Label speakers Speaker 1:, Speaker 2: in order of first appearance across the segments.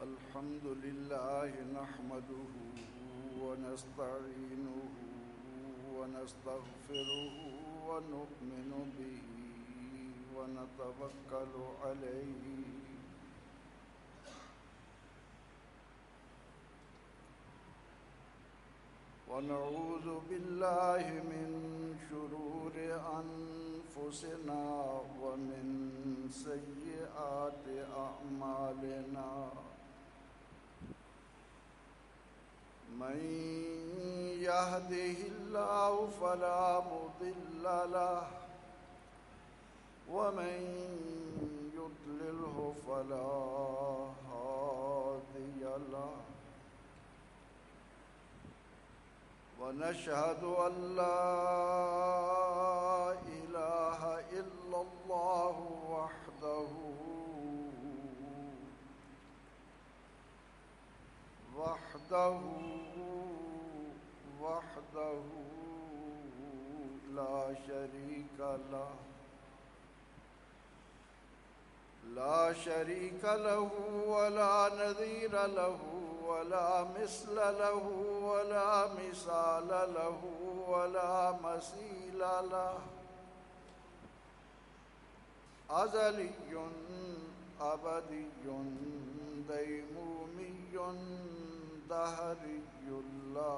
Speaker 1: الحمد لله نحمده ونستعينه ونستغفره ونؤمن به ونتوكل عليه ونعوذ بالله من شرور أنفسنا ومن سيئات أعمالنا من يهده الله فلا مضل له ومن يضلله فلا هادي له ونشهد أن لا إله إلا الله وحده لا شريك له ولا نظير له ولا مثل له ولا مثال له ولا مثيل له أزلي أبدي ديمومي دهري لا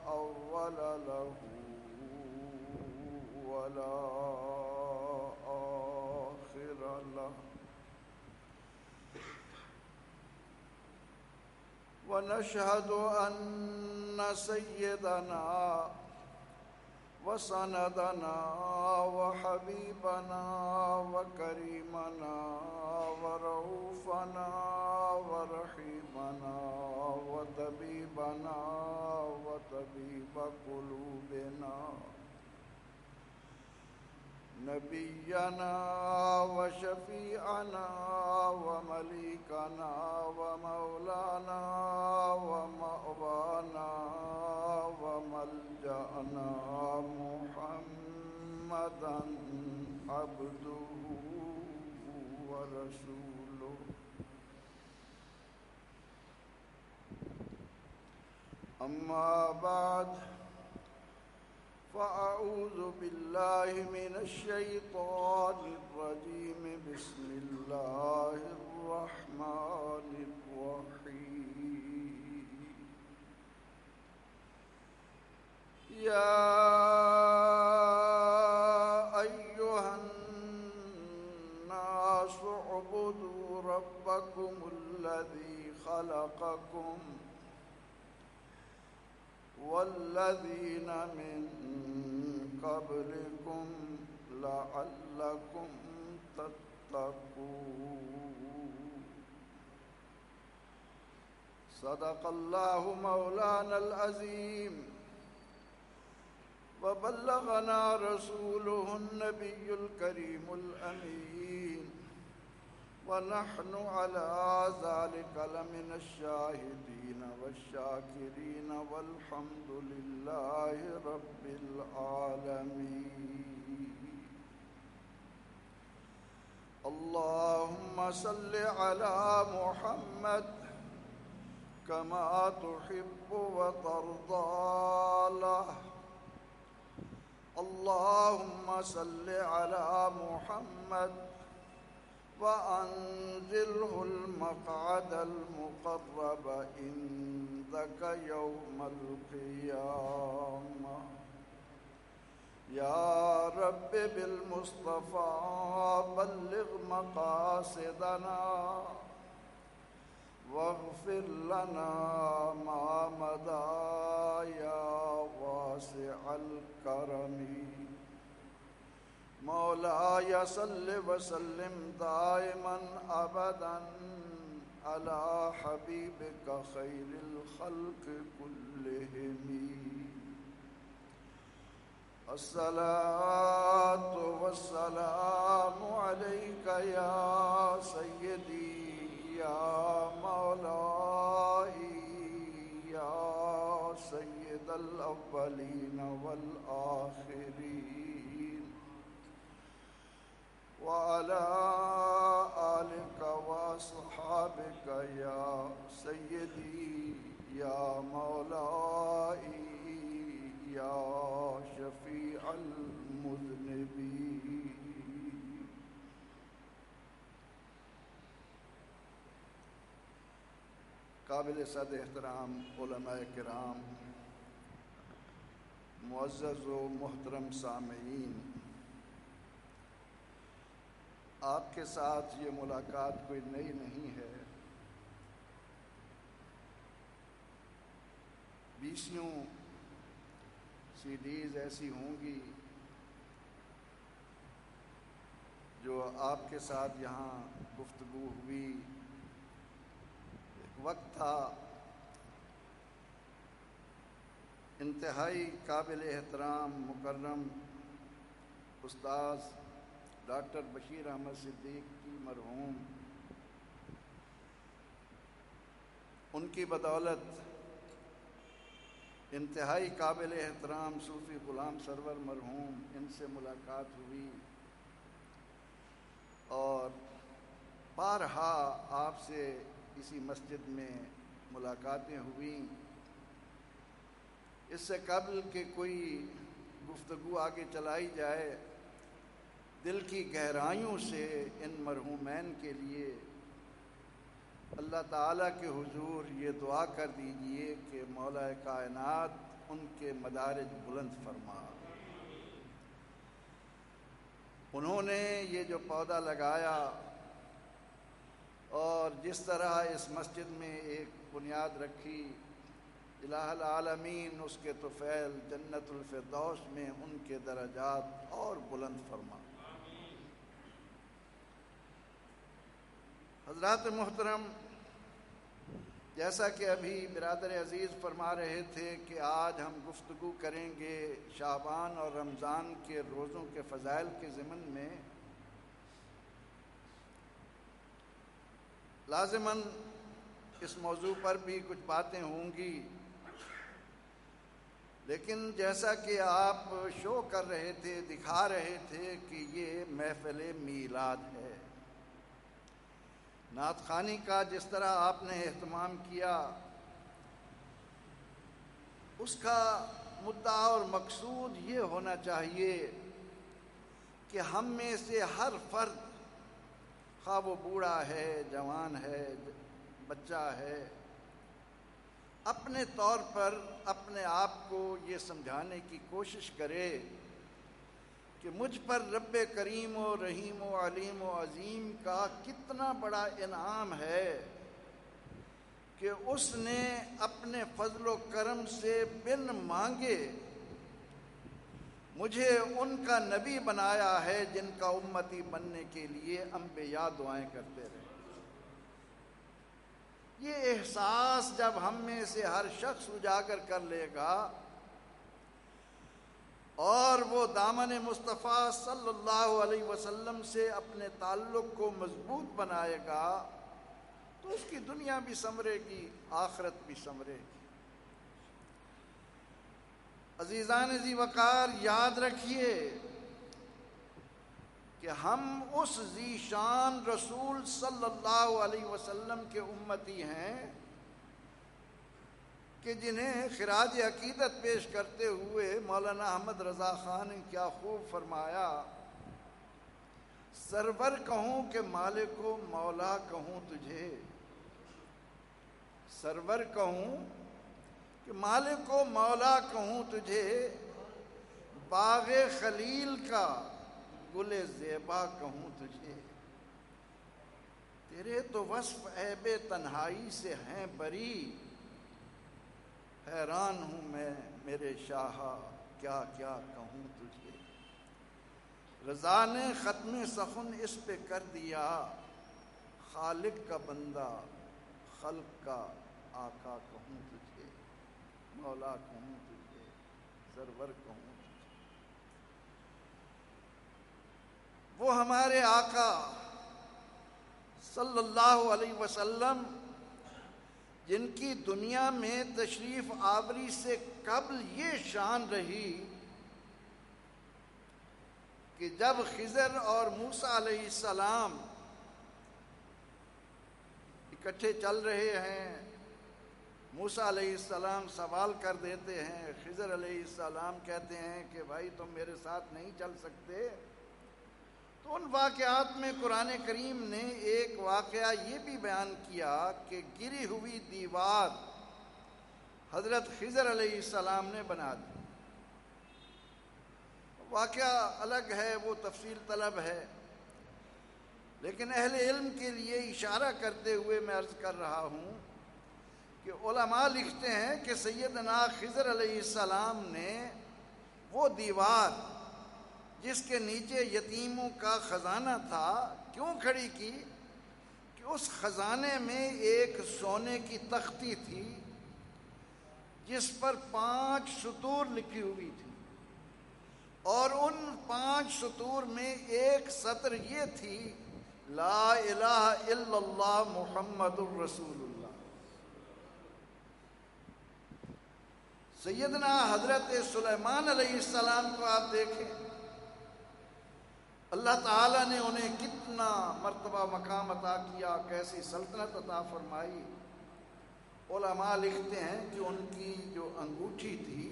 Speaker 1: أول له ولا آخر له ونشهد أن سيدنا وسندنا وحبيبنا وكريمنا ورؤوفنا ورحيمنا وطبيبنا وطبيب قلوبنا نبينا وشفيعنا ومليكنا ومولانا ومأوانا وملجأنا محمدا عبده ورسوله أما بعد فأعوذ بالله من الشيطان الرجيم بسم الله الرحمن الرحيم يا أيها الناس اعبدوا ربكم الذي خلقكم والذين من قبلكم لعلكم تتقون صدق الله مولانا العظيم وبلغنا رسوله النبي الكريم الأمين ونحن على ذلك لمن الشاهدين والشاكرين والحمد لله رب العالمين اللهم صل على محمد كما تحب وترضى له اللهم صل على محمد وأنزله المقعد المقرب عندك يوم القيامة يا رب بالمصطفى بلغ مقاصدنا واغفر لنا ما مضى يا واسع الكرم مولاي صل وسلم دائما أبدا على حبيبك خير الخلق كلهم الصلاة والسلام عليك يا سيدي يا مولاي يا سيد الأولين والآخرين وعلى آلك وأصحابك سیدی یا مولائی یا شفیع المذنبین۔ قابل صد احترام علماء کرام، معزز و محترم سامعین، آپ کے ساتھ یہ ملاقات کوئی نئی نہیں ہے۔ 20 CDs ایسی ہوں گی جو آپ کے ساتھ یہاں گفتگو ہوئی۔ ایک وقت تھا انتہائی قابل احترام مکرم استاذ ڈاکٹر بشیر احمد صدیقی مرحوم، ان کی بدولت انتہائی قابل احترام صوفی غلام سرور مرحوم، ان سے ملاقات ہوئی اور بارہا آپ سے اسی مسجد میں ملاقاتیں ہوئیں۔ اس سے قبل کہ کوئی گفتگو آگے چلائی جائے، دل کی گہرائیوں سے ان مرحومین کے لیے اللہ تعالیٰ کے حضور یہ دعا کر دیجئے کہ مولا کائنات ان کے مدارج بلند فرما۔ انہوں نے یہ جو پودا لگایا اور جس طرح اس مسجد میں ایک بنیاد رکھی، الہ العالمین اس کے طفیل جنت الفردوس میں ان کے درجات اور بلند فرما۔ حضرات محترم، جیسا کہ ابھی برادر عزیز فرما رہے تھے کہ آج ہم گفتگو کریں گے شعبان اور رمضان کے روزوں کے فضائل کے ضمن میں، لازماً اس موضوع پر بھی کچھ باتیں ہوں گی، لیکن جیسا کہ آپ شو کر رہے تھے، دکھا رہے تھے کہ یہ محفل میلاد ہے، نعت خوانی کا جس طرح آپ نے اہتمام کیا، اس کا مدعا اور مقصود یہ ہونا چاہیے کہ ہم میں سے ہر فرد، خواہ وہ بوڑھا ہے، جوان ہے، بچہ ہے، اپنے طور پر اپنے آپ کو یہ سمجھانے کی کوشش کرے کہ مجھ پر رب کریم و رحیم و علیم و عظیم کا کتنا بڑا انعام ہے کہ اس نے اپنے فضل و کرم سے بن مانگے مجھے ان کا نبی بنایا ہے جن کا امتی بننے کے لیے انبیاء دعائیں کرتے رہے۔ یہ احساس جب ہم میں سے ہر شخص اجاگر کر لے گا اور وہ دامن مصطفیٰ صلی اللہ علیہ وسلم سے اپنے تعلق کو مضبوط بنائے گا تو اس کی دنیا بھی سنورے گی، آخرت بھی سنورے گی۔ عزیزان ذی وقار، یاد رکھیے کہ ہم اس ذی شان رسول صلی اللہ علیہ وسلم کے امتی ہیں کہ جنہیں خراج عقیدت پیش کرتے ہوئے مولانا احمد رضا خان نے کیا خوب فرمایا، سرور کہوں کہ مالک و مولا کہوں تجھے، سرور کہوں کہ مالک و مولا کہوں تجھے، باغ خلیل کا گل زیبا کہوں تجھے، تیرے تو وصف عیب تنہائی سے ہیں بری، حیران ہوں میں میرے شاہا کیا کیا کہوں تجھے، رضا نے ختم سخن اس پہ کر دیا، خالق کا بندہ خلق کا آقا کہوں تجھے، مولا کہوں تجھے، سرور کہوں تجھے۔ وہ ہمارے آقا صلی اللہ علیہ وسلم جن کی دنیا میں تشریف آوری سے قبل یہ شان رہی کہ جب خضر اور موسیٰ علیہ السلام اکٹھے چل رہے ہیں موسیٰ علیہ السلام سوال کر دیتے ہیں، خضر علیہ السلام کہتے ہیں کہ بھائی تم میرے ساتھ نہیں چل سکتے. تو ان واقعات میں قرآن کریم نے ایک واقعہ یہ بھی بیان کیا کہ گری ہوئی دیوار حضرت خضر علیہ السلام نے بنا دی. واقعہ الگ ہے، وہ تفصیل طلب ہے، لیکن اہل علم کے لیے اشارہ کرتے ہوئے میں عرض کر رہا ہوں کہ علماء لکھتے ہیں کہ سیدنا خضر علیہ السلام نے وہ دیوار جس کے نیچے یتیموں کا خزانہ تھا کیوں کھڑی کی کہ اس خزانے میں ایک سونے کی تختی تھی جس پر 5 سطور لکھی ہوئی تھی، اور ان 5 سطور میں ایک سطر یہ تھی، لا الہ الا اللہ محمد الرسول اللہ. سیدنا حضرت سلیمان علیہ السلام کو آپ دیکھیں، اللہ تعالیٰ نے انہیں کتنا مرتبہ مقام عطا کیا، کیسی سلطنت عطا فرمائی. علماء لکھتے ہیں کہ ان کی جو انگوٹھی تھی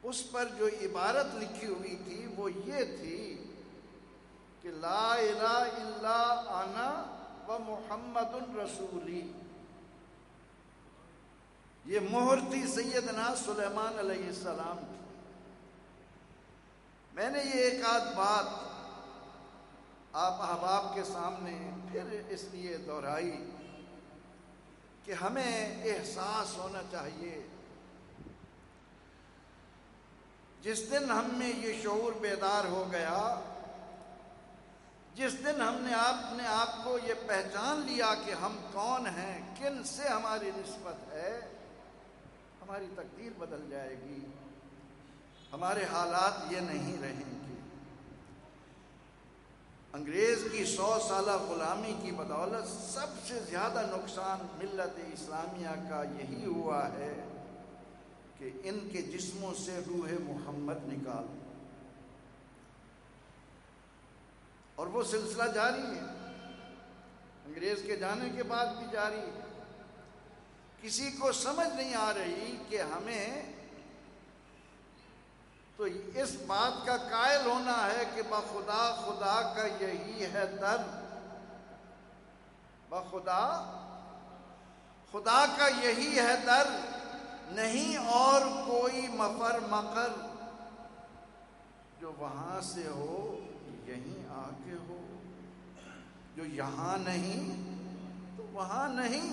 Speaker 1: اس پر جو عبارت لکھی ہوئی تھی وہ یہ تھی کہ لا الہ الا انا و محمد رسولی. یہ مہر تھی سیدنا سلیمان علیہ السلام کی. میں نے یہ ایک آدھ بات آپ احباب کے سامنے پھر اس لیے دہرائی کہ ہمیں احساس ہونا چاہیے. جس دن ہم میں یہ شعور بیدار ہو گیا، جس دن ہم نے اپنے آپ کو یہ پہچان لیا کہ ہم کون ہیں، کن سے ہماری نسبت ہے، ہماری تقدیر بدل جائے گی، ہمارے حالات یہ نہیں رہیں گے. انگریز کی 100 سالہ غلامی کی بدولت سب سے زیادہ نقصان ملت اسلامیہ کا یہی ہوا ہے کہ ان کے جسموں سے روح محمد نکال، اور وہ سلسلہ جاری ہے، انگریز کے جانے کے بعد بھی جاری ہے. کسی کو سمجھ نہیں آ رہی کہ ہمیں تو اس بات کا قائل ہونا ہے کہ بخدا خدا کا یہی ہے در، بخدا خدا کا یہی ہے در، نہیں اور کوئی مفر مقر، جو وہاں سے ہو یہیں آ کے ہو، جو یہاں نہیں تو وہاں نہیں.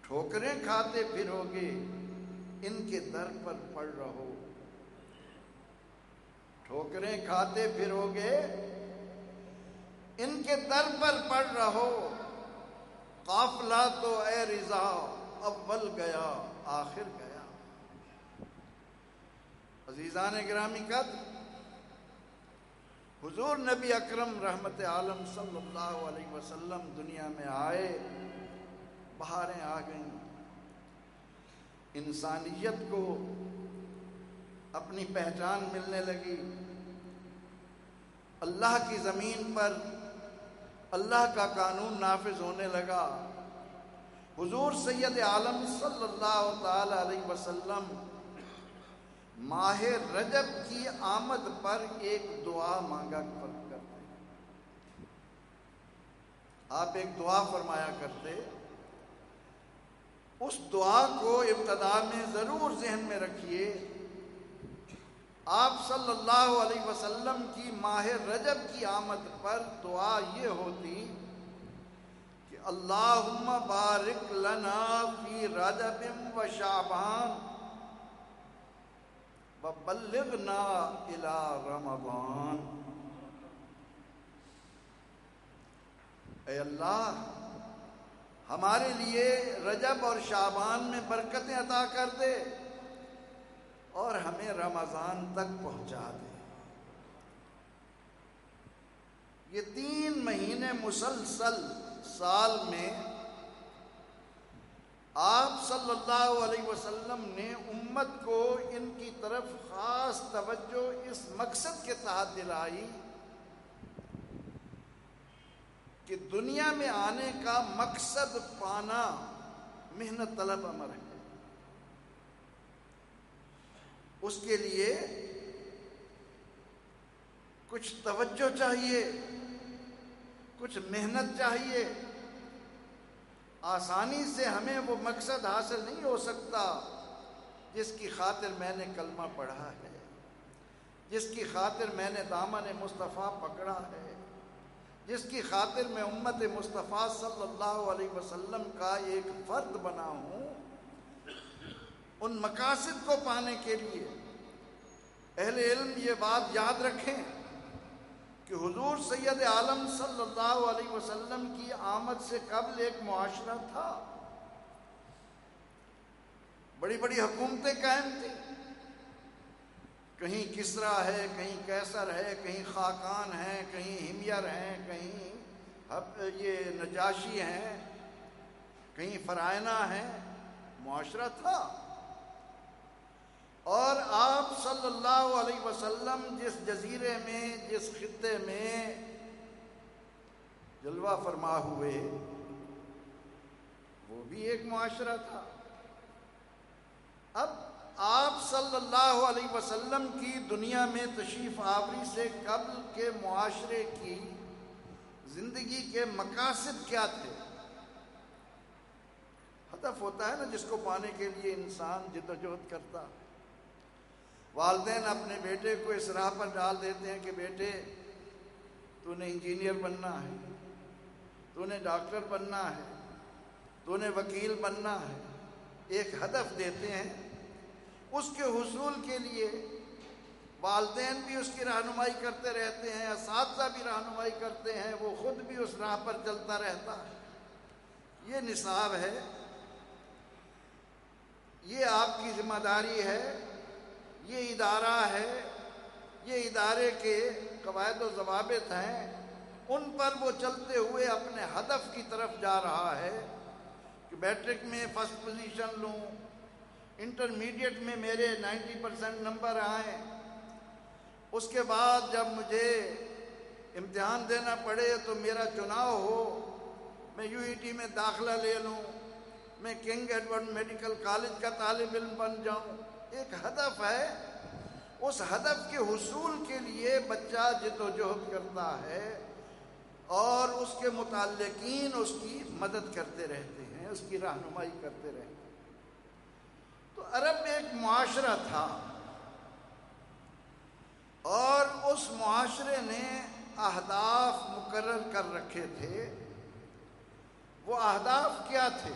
Speaker 1: ٹھوکریں کھاتے پھرو گے ان کے در پر پڑ رہو، ٹھوکریں کھاتے پھرو گے ان کے در پر پڑ رہو. قافلہ تو اے رضا اول گیا آخر گیا. عزیزان گرامی قدر، حضور نبی اکرم رحمت عالم صلی اللہ علیہ وسلم دنیا میں آئے، بہاریں آ گئیں، انسانیت کو اپنی پہچان ملنے لگی، اللہ کی زمین پر اللہ کا قانون نافذ ہونے لگا. حضور سید عالم صلی اللہ تعالی علیہ وسلم ماہ رجب کی آمد پر ایک دعا مانگا کرتے. آپ ایک دعا فرمایا کرتے، اس دعا کو ابتدا میں ضرور ذہن میں رکھیے. آپ صلی اللہ علیہ وسلم کی ماہ رجب کی آمد پر دعا یہ ہوتی کہ اللہم بارک لنا فی رجب و شعبان وبلغنا الی رمضان. اے اللہ، ہمارے لیے رجب اور شعبان میں برکتیں عطا کر دے اور ہمیں رمضان تک پہنچا دے. یہ 3 مہینے مسلسل سال میں آپ صلی اللہ علیہ وسلم نے امت کو ان کی طرف خاص توجہ اس مقصد کے تحت دلائی کہ دنیا میں آنے کا مقصد پانا محنت طلب امر ہے. اس کے لیے کچھ توجہ چاہیے، کچھ محنت چاہیے. آسانی سے ہمیں وہ مقصد حاصل نہیں ہو سکتا جس کی خاطر میں نے کلمہ پڑھا ہے، جس کی خاطر میں نے دامن مصطفیٰ پکڑا ہے، جس کی خاطر میں امت مصطفیٰ صلی اللہ علیہ وسلم کا ایک فرد بنا ہوں. ان مقاصد کو پانے کے لیے اہل علم یہ بات یاد رکھیں کہ حضور سید عالم صلی اللہ علیہ وسلم کی آمد سے قبل ایک معاشرہ تھا. بڑی بڑی حکومتیں قائم تھیں. کہیں کسریٰ ہے، کہیں قیصر ہے، کہیں خاقان ہیں، کہیں ہمیر ہیں، کہیں یہ نجاشی ہیں، کہیں فرعونہ ہیں. معاشرہ تھا. اور آپ صلی اللہ علیہ وسلم جس جزیرے میں، جس خطے میں جلوہ فرما ہوئے، وہ بھی ایک معاشرہ تھا. اب آپ صلی اللہ علیہ وسلم کی دنیا میں تشریف آوری سے قبل کے معاشرے کی زندگی کے مقاصد کیا تھے؟ ہدف ہوتا ہے نا جس کو پانے کے لیے انسان جدوجہد کرتا. والدین اپنے بیٹے کو اس راہ پر ڈال دیتے ہیں کہ بیٹے تو نے انجینئر بننا ہے، تو نے ڈاکٹر بننا ہے، تو نے وکیل بننا ہے. ایک ہدف دیتے ہیں. اس کے حصول کے لیے والدین بھی اس کی رہنمائی کرتے رہتے ہیں، اساتذہ بھی رہنمائی کرتے ہیں، وہ خود بھی اس راہ پر چلتا رہتا ہے. یہ نصاب ہے، یہ آپ کی ذمہ داری ہے، یہ ادارہ ہے، یہ ادارے کے قواعد و ضوابط ہیں. ان پر وہ چلتے ہوئے اپنے ہدف کی طرف جا رہا ہے کہ میٹرک میں فرسٹ پوزیشن لوں، انٹرمیڈیٹ میں میرے 90% نمبر آئیں، اس کے بعد جب مجھے امتحان دینا پڑے تو میرا چناؤ ہو، میں UET میں داخلہ لے لوں، میں کنگ ایڈورڈ میڈیکل کالج کا طالب علم بن جاؤں. ایک ہدف ہے. اس ہدف کے حصول کے لیے بچہ جدوجہد کرتا ہے اور اس کے متعلقین اس کی مدد کرتے رہتے ہیں، اس کی رہنمائی کرتے رہتے ہیں. تو عرب ایک معاشرہ تھا اور اس معاشرے نے اہداف مقرر کر رکھے تھے. وہ اہداف کیا تھے؟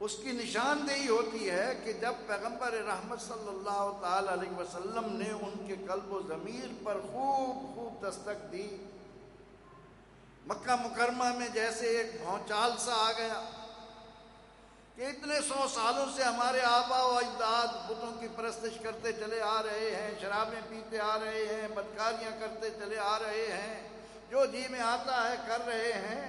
Speaker 1: اس کی نشاندہی ہوتی ہے کہ جب پیغمبر رحمت صلی اللہ تعالی علیہ وسلم نے ان کے قلب و ضمیر پر خوب دستک دی، مکہ مکرمہ میں جیسے ایک بھونچال سا آ گیا کہ اتنے 100 سالوں سے ہمارے آبا و اجداد بتوں کی پرستش کرتے چلے آ رہے ہیں، شرابیں پیتے آ رہے ہیں، بدکاریاں کرتے چلے آ رہے ہیں، جو جی میں آتا ہے کر رہے ہیں.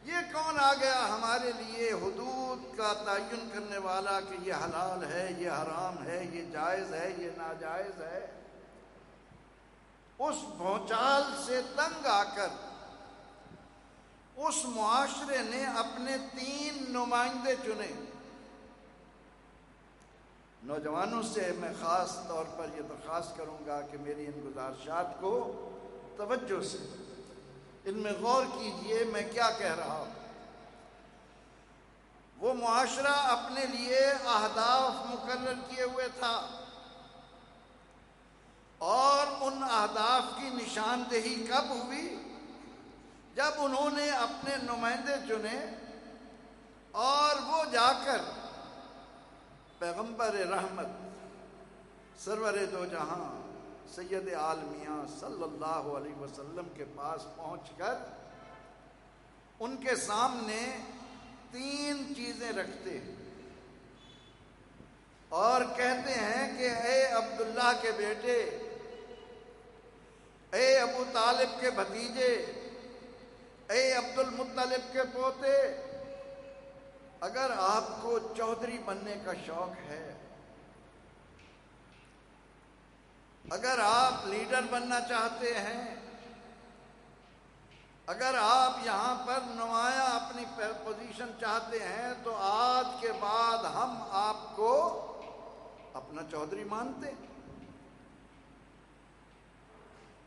Speaker 1: یہ کون آ گیا ہمارے لیے حدود کا تعین کرنے والا کہ یہ حلال ہے، یہ حرام ہے، یہ جائز ہے، یہ ناجائز ہے؟ اس بھونچال سے تنگ آ کر اس معاشرے نے اپنے 3 نمائندے چنے. نوجوانوں سے میں خاص طور پر یہ درخواست کروں گا کہ میری ان گزارشات کو توجہ سے ان میں غور کیجئے میں کیا کہہ رہا ہوں. وہ معاشرہ اپنے لیے اہداف مقرر کیے ہوئے تھا اور ان اہداف کی نشاندہی کب ہوئی؟ جب انہوں نے اپنے نمائندے چنے اور وہ جا کر پیغمبر رحمت سرور دو جہاں سید عالمیہ صلی اللہ علیہ وسلم کے پاس پہنچ کر ان کے سامنے 3 چیزیں رکھتے ہیں اور کہتے ہیں کہ اے عبداللہ کے بیٹے، اے ابو طالب کے بھتیجے، اے عبد المطلب کے پوتے، اگر آپ کو چودھری بننے کا شوق ہے، اگر آپ لیڈر بننا چاہتے ہیں، اگر آپ یہاں پر نمایاں اپنی پوزیشن چاہتے ہیں تو آج کے بعد ہم آپ کو اپنا چودھری مانتے ہیں۔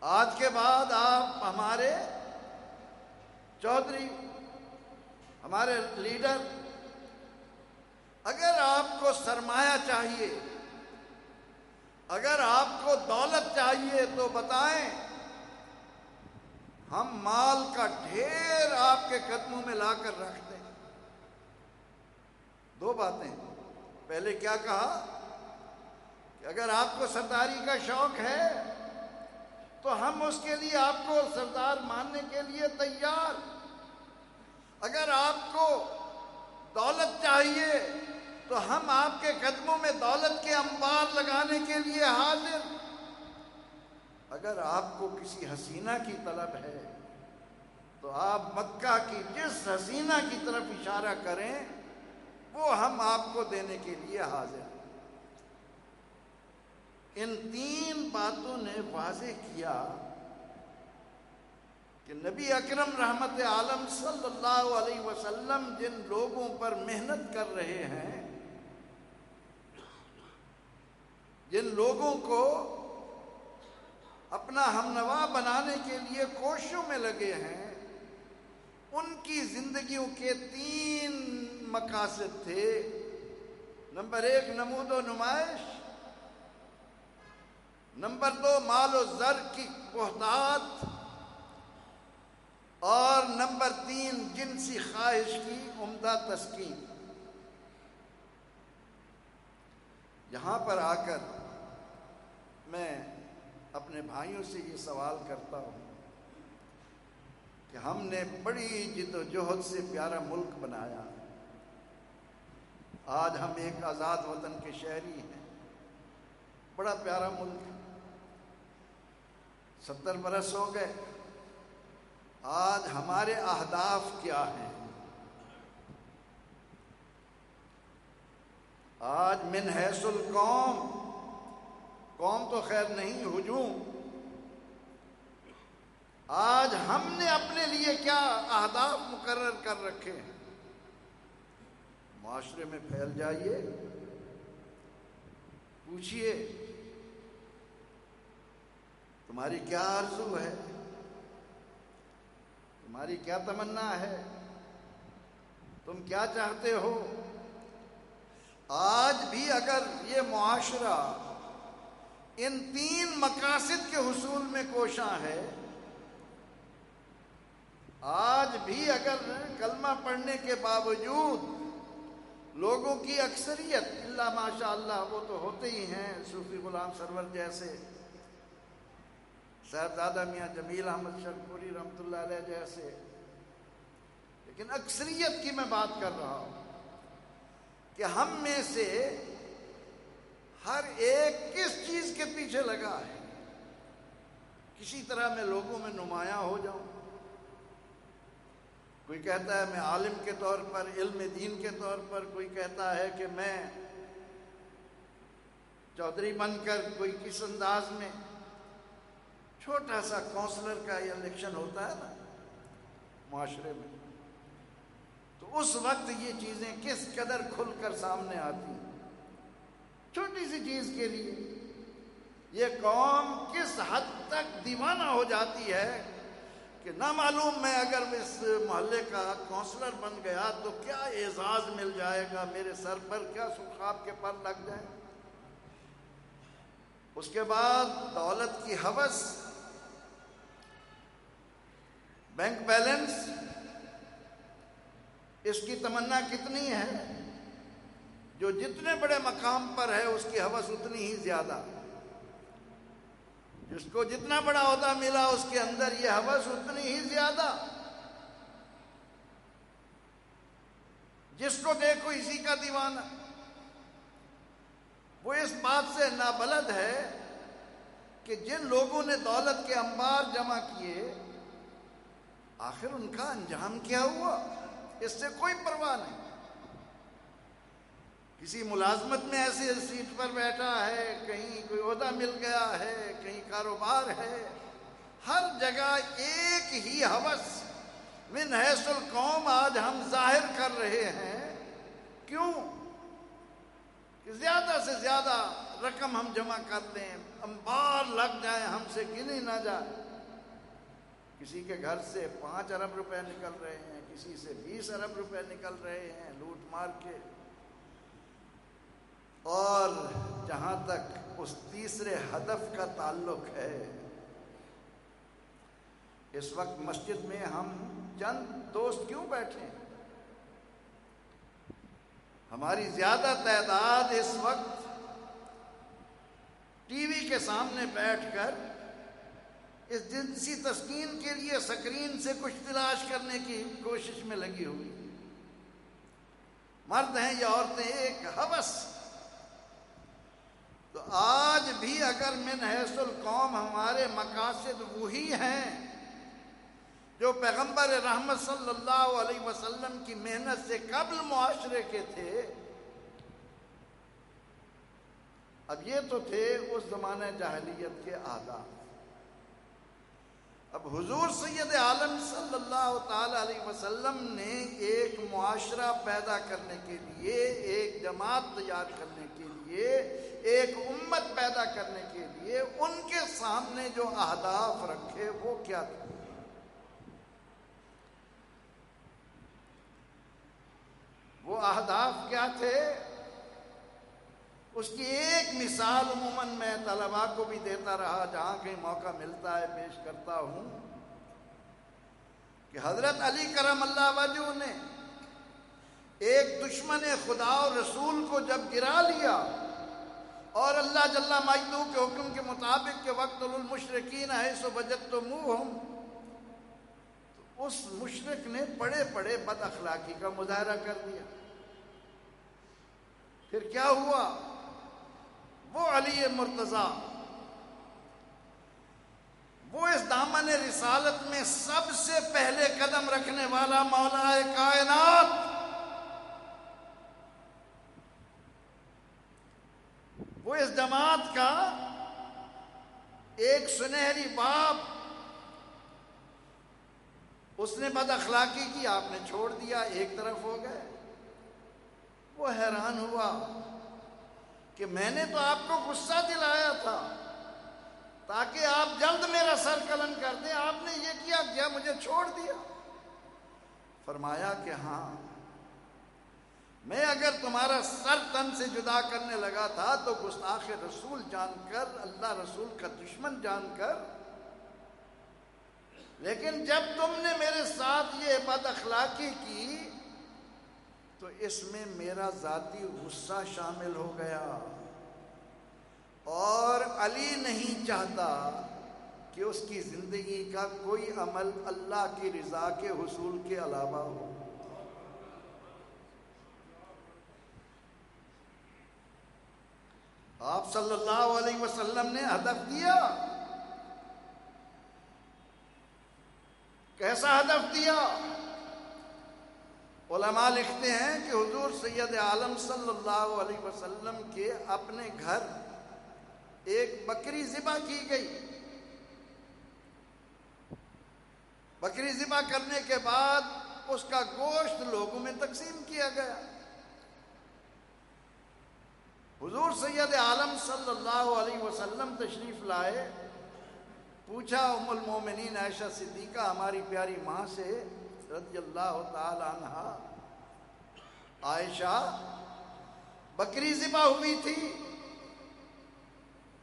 Speaker 1: آج کے بعد آپ ہمارے چودھری، ہمارے لیڈر۔ اگر آپ کو سرمایہ چاہیے، اگر آپ کو دولت چاہیے تو بتائیں، ہم مال کا ڈھیر آپ کے قدموں میں لا کر رکھ دیں۔ دو باتیں، پہلے کیا کہا کہ اگر آپ کو سرداری کا شوق ہے تو ہم اس کے لیے آپ کو سردار ماننے کے لیے تیار۔ اگر آپ کو دولت چاہیے تو ہم آپ کے قدموں میں دولت کے انبار لگانے کے لیے حاضر۔ اگر آپ کو کسی حسینہ کی طلب ہے تو آپ مکہ کی جس حسینہ کی طرف اشارہ کریں وہ ہم آپ کو دینے کے لیے حاضر ہیں۔ ان تین باتوں نے واضح کیا کہ نبی اکرم رحمت عالم صلی اللہ علیہ وسلم جن لوگوں پر محنت کر رہے ہیں، جن لوگوں کو اپنا ہمنوا بنانے کے لیے کوششوں میں لگے ہیں، ان کی زندگیوں کے تین مقاصد تھے۔ نمبر 1 نمود و نمائش، نمبر 2 مال و زر کی بہتات، اور نمبر 3 جنسی خواہش کی عمدہ تسکین۔ یہاں پر آ کر میں اپنے بھائیوں سے یہ سوال کرتا ہوں کہ ہم نے بڑی جد و جہد سے پیارا ملک بنایا، آج ہم ایک آزاد وطن کے شہری ہیں، بڑا پیارا ملک، 70 برس ہو گئے، آج ہمارے اہداف کیا ہیں؟ آج من حیث القوم، قوم تو خیر نہیں، ہجوم، آج ہم نے اپنے لیے کیا اہداف مقرر کر رکھے ہیں؟ معاشرے میں پھیل جائیے، پوچھئے تمہاری کیا آرزو ہے، تمہاری کیا تمنا ہے، تم کیا چاہتے ہو؟ آج بھی اگر یہ معاشرہ ان تین مقاصد کے حصول میں کوشاں ہے، آج بھی اگر کلمہ پڑھنے کے باوجود لوگوں کی اکثریت، اللہ ماشاء اللہ وہ تو ہوتے ہی ہیں، صوفی غلام سرور جیسے، صاحبزادہ میاں جمیل احمد شرپوری رحمۃ اللہ علیہ جیسے، لیکن اکثریت کی میں بات کر رہا ہوں کہ ہم میں سے ہر ایک کس چیز کے پیچھے لگا ہے؟ کسی طرح میں لوگوں میں نمایاں ہو جاؤں۔ کوئی کہتا ہے میں عالم کے طور پر، علم دین کے طور پر، کوئی کہتا ہے کہ میں چودھری بن کر کوئی کس انداز میں، چھوٹا سا کونسلر کا یہ الیکشن ہوتا ہے نا معاشرے میں، تو اس وقت یہ چیزیں کس قدر کھل کر سامنے آتی ہیں۔ چھوٹی سی چیز کے لیے یہ قوم کس حد تک دیوانہ ہو جاتی ہے کہ نہ معلوم میں اگر اس محلے کا کونسلر بن گیا تو کیا اعزاز مل جائے گا میرے سر پر، کیا سخاب کے پر لگ جائے۔ اس کے بعد دولت کی ہوس، بینک بیلنس، اس کی تمنا کتنی ہے؟ جو جتنے بڑے مقام پر ہے اس کی ہوس اتنی ہی زیادہ، جس کو جتنا بڑا عہدہ ملا اس کے اندر یہ ہوس اتنی ہی زیادہ، جس کو دیکھو اسی کا دیوانہ۔ وہ اس بات سے نابلد ہے کہ جن لوگوں نے دولت کے انبار جمع کیے، آخر ان کا انجام کیا ہوا، اس سے کوئی پرواہ نہیں۔ کسی ملازمت میں ایسی سیٹ پر بیٹھا ہے، کہیں کوئی عہدہ مل گیا ہے، کہیں کاروبار ہے، ہر جگہ ایک ہی ہوس من حیث القوم آج ہم ظاہر کر رہے ہیں. کیوں؟ کہ زیادہ سے زیادہ رقم ہم جمع کر لیں، انبار لگ جائیں، ہم سے گنی نہ جائے. کسی کے گھر سے 5 ارب روپے نکل رہے ہیں، کسی سے 20 ارب روپے نکل رہے ہیں لوٹ مار کے. اور جہاں تک اس تیسرے ہدف کا تعلق ہے، اس وقت مسجد میں ہم چند دوست کیوں بیٹھے ہیں؟ ہماری زیادہ تعداد اس وقت ٹی وی کے سامنے بیٹھ کر اس جنسی تسکین کے لیے سکرین سے کچھ تلاش کرنے کی کوشش میں لگی ہوئی. مرد ہیں یا عورتیں، ایک ہوس. تو آج بھی اگر من حیث القوم ہمارے مقاصد وہی ہیں جو پیغمبر رحمت صلی اللہ علیہ وسلم کی محنت سے قبل معاشرے کے تھے. اب یہ تو تھے اس زمانہ جاہلیت کے آداب. اب حضور سید عالم صلی اللہ تعالی علیہ وسلم نے ایک معاشرہ پیدا کرنے کے لیے، ایک جماعت تیار کرنے کے لیے، ایک امت پیدا کرنے کے لیے ان کے سامنے جو اہداف رکھے وہ کیا تھے؟ وہ اہداف کیا تھے؟ اس کی ایک مثال عموماً میں طلباء کو بھی دیتا رہا، جہاں کہیں موقع ملتا ہے پیش کرتا ہوں، کہ حضرت علی کرم اللہ وجہہ نے ایک دشمن خدا و رسول کو جب گرا لیا اور اللہ جل مجدہ کے حکم کے مطابق کہ وَاقْتُلُوا الْمُشْرِكِينَ حَيْثُ وَجَدتُّمُوهُمْ، تو اس مشرک نے بڑے بڑے بد اخلاقی کا مظاہرہ کر دیا. پھر کیا ہوا؟ وہ علی مرتضیٰ، وہ اس دامن رسالت میں سب سے پہلے قدم رکھنے والا مولا کائنات، وہ اس جماعت کا ایک سنہری باپ، اس نے بد اخلاقی کی، آپ نے چھوڑ دیا، ایک طرف ہو گئے. وہ حیران ہوا کہ میں نے تو آپ کو غصہ دلایا تھا تاکہ آپ جلد میرا سر قلم کر دیں، آپ نے یہ کیا مجھے چھوڑ دیا. فرمایا کہ ہاں، میں اگر تمہارا سر تن سے جدا کرنے لگا تھا تو گستاخ رسول جان کر، اللہ رسول کا دشمن جان کر، لیکن جب تم نے میرے ساتھ یہ بد اخلاقی کی تو اس میں میرا ذاتی غصہ شامل ہو گیا، اور علی نہیں چاہتا کہ اس کی زندگی کا کوئی عمل اللہ کی رضا کے حصول کے علاوہ ہو. آپ صلی اللہ علیہ وسلم نے ہدف دیا. کیسا ہدف دیا؟ علماء لکھتے ہیں کہ حضور سید عالم صلی اللہ علیہ وسلم کے اپنے گھر ایک بکری ذبح کی گئی. بکری ذبح کرنے کے بعد اس کا گوشت لوگوں میں تقسیم کیا گیا. حضور سید عالم صلی اللہ علیہ وسلم تشریف لائے. پوچھا ام المومنین عائشہ صدیقہ ہماری پیاری ماں سے رضی اللہ تعالی عنہا، عائشہ بکری ذبح ہوئی تھی؟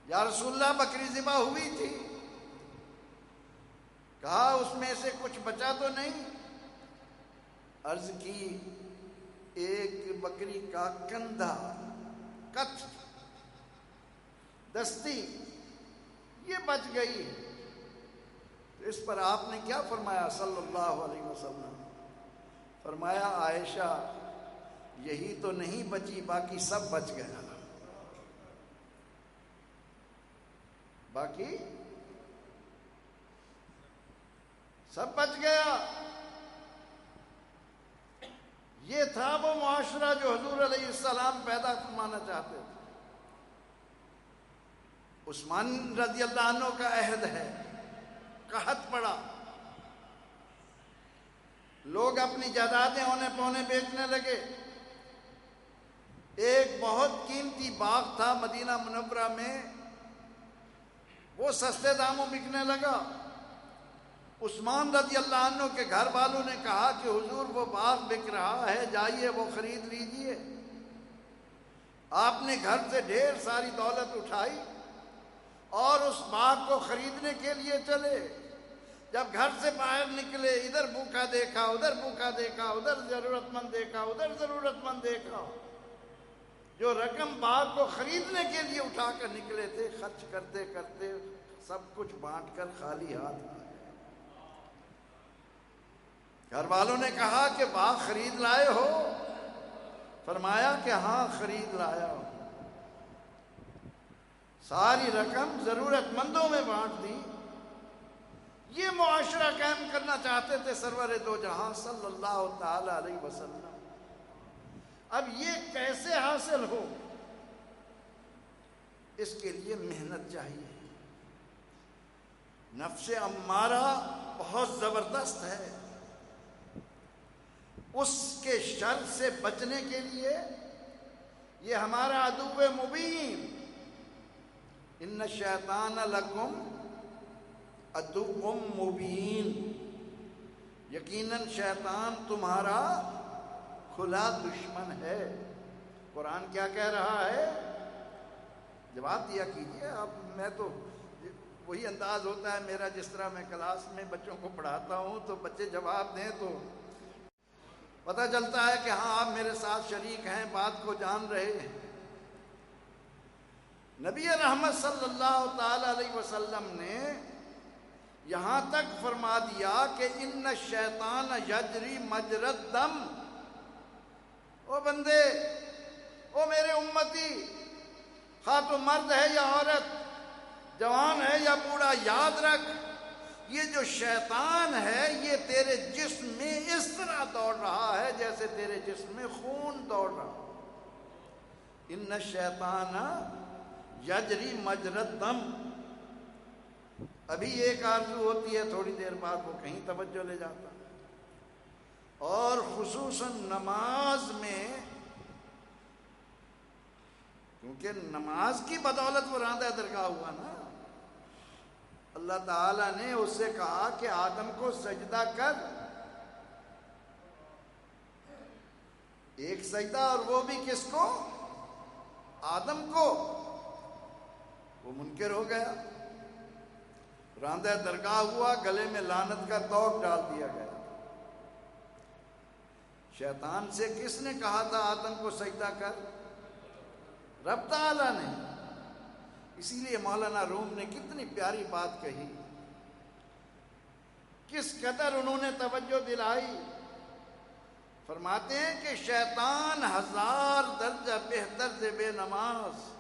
Speaker 1: یا رسول اللہ بکری ذبح ہوئی تھی؟ کہا اس میں سے کچھ بچا تو نہیں؟ عرض کی ایک بکری کا کندھا، کتھ، دستی یہ بچ گئی. اس پر آپ نے کیا فرمایا صلی اللہ علیہ وسلم؟ فرمایا عائشہ یہی تو نہیں بچی، باقی سب بچ گیا. باقی سب بچ گیا. یہ تھا وہ معاشرہ جو حضور علیہ السلام پیدا فرمانا چاہتے تھے. عثمان رضی اللہ عنہ کا عہد ہے، پڑا، لوگ اپنی جائیدادیں اونے پونے بیچنے لگے۔ ایک بہت قیمتی باغ تھا مدینہ منورہ میں، وہ سستے داموں بکنے لگا۔ عثمان رضی اللہ عنہ کے گھر والوں نے کہا کہ حضور وہ باغ بک رہا ہے، جائیے وہ خرید لیجئے۔ آپ نے گھر سے ڈھیر ساری دولت اٹھائی اور اس باغ کو خریدنے کے لیے چلے۔ جب گھر سے باہر نکلے، ادھر بھوکا دیکھا، ادھر بھوکا دیکھا، ادھر ضرورت مند دیکھا، ادھر ضرورت مند دیکھا۔ جو رقم باغ کو خریدنے کے لیے اٹھا کر نکلے تھے، خرچ کرتے کرتے سب کچھ بانٹ کر خالی ہاتھ آ گئے۔ گھر والوں نے کہا کہ باغ خرید لائے ہو؟ فرمایا کہ ہاں خرید لایا ہوں۔ ساری رقم ضرورت مندوں میں بانٹ دی۔ یہ معاشرہ قائم کرنا چاہتے تھے سرور دو جہاں صلی اللہ تعالی علیہ وسلم۔ اب یہ کیسے حاصل ہو؟ اس کے لیے محنت چاہیے۔ نفس امارہ بہت زبردست ہے، اس کے شر سے بچنے کے لیے یہ ہمارا عدو مبین، ان الشیطان لکم عدو مبین، یقیناً شیطان تمہارا کھلا دشمن ہے۔ قرآن کیا کہہ رہا ہے؟ جواب دیا کیجئے۔ اب میں تو وہی انداز ہوتا ہے میرا جس طرح میں کلاس میں بچوں کو پڑھاتا ہوں، تو بچے جواب دیں تو پتہ چلتا ہے کہ ہاں آپ میرے ساتھ شریک ہیں، بات کو جان رہے ہیں۔ نبی رحمت صلی اللہ تعالی علیہ وسلم نے یہاں تک فرما دیا کہ ان الشیطان یجری مجری الدم۔ او بندے، او میرے امتی، خواہ تو مرد ہے یا عورت، جوان ہے یا بوڑھا، یاد رکھ یہ جو شیطان ہے یہ تیرے جسم میں اس طرح دوڑ رہا ہے جیسے تیرے جسم میں خون دوڑ رہا۔ ان الشیطان یجری مجری الدم۔ ابھی ایک آرزو ہوتی ہے، تھوڑی دیر بعد وہ کہیں توجہ لے جاتا، اور خصوصاً نماز میں، کیونکہ نماز کی بدولت وہ راندہ درگاہ ہوا نا۔ اللہ تعالیٰ نے اس سے کہا کہ آدم کو سجدہ کر، ایک سجدہ، اور وہ بھی کس کو؟ آدم کو۔ وہ منکر ہو گیا، راندہ درگاہ ہوا، گلے میں لعنت کا توق ڈال دیا گیا۔ شیطان سے کس نے کہا تھا آدم کو سجدہ کر؟ رب تعالیٰ نے۔ اسی لیے مولانا روم نے کتنی پیاری بات کہی، کس قدر انہوں نے توجہ دلائی۔ فرماتے ہیں کہ شیطان 1000 درجہ بہتر سے بے نماز۔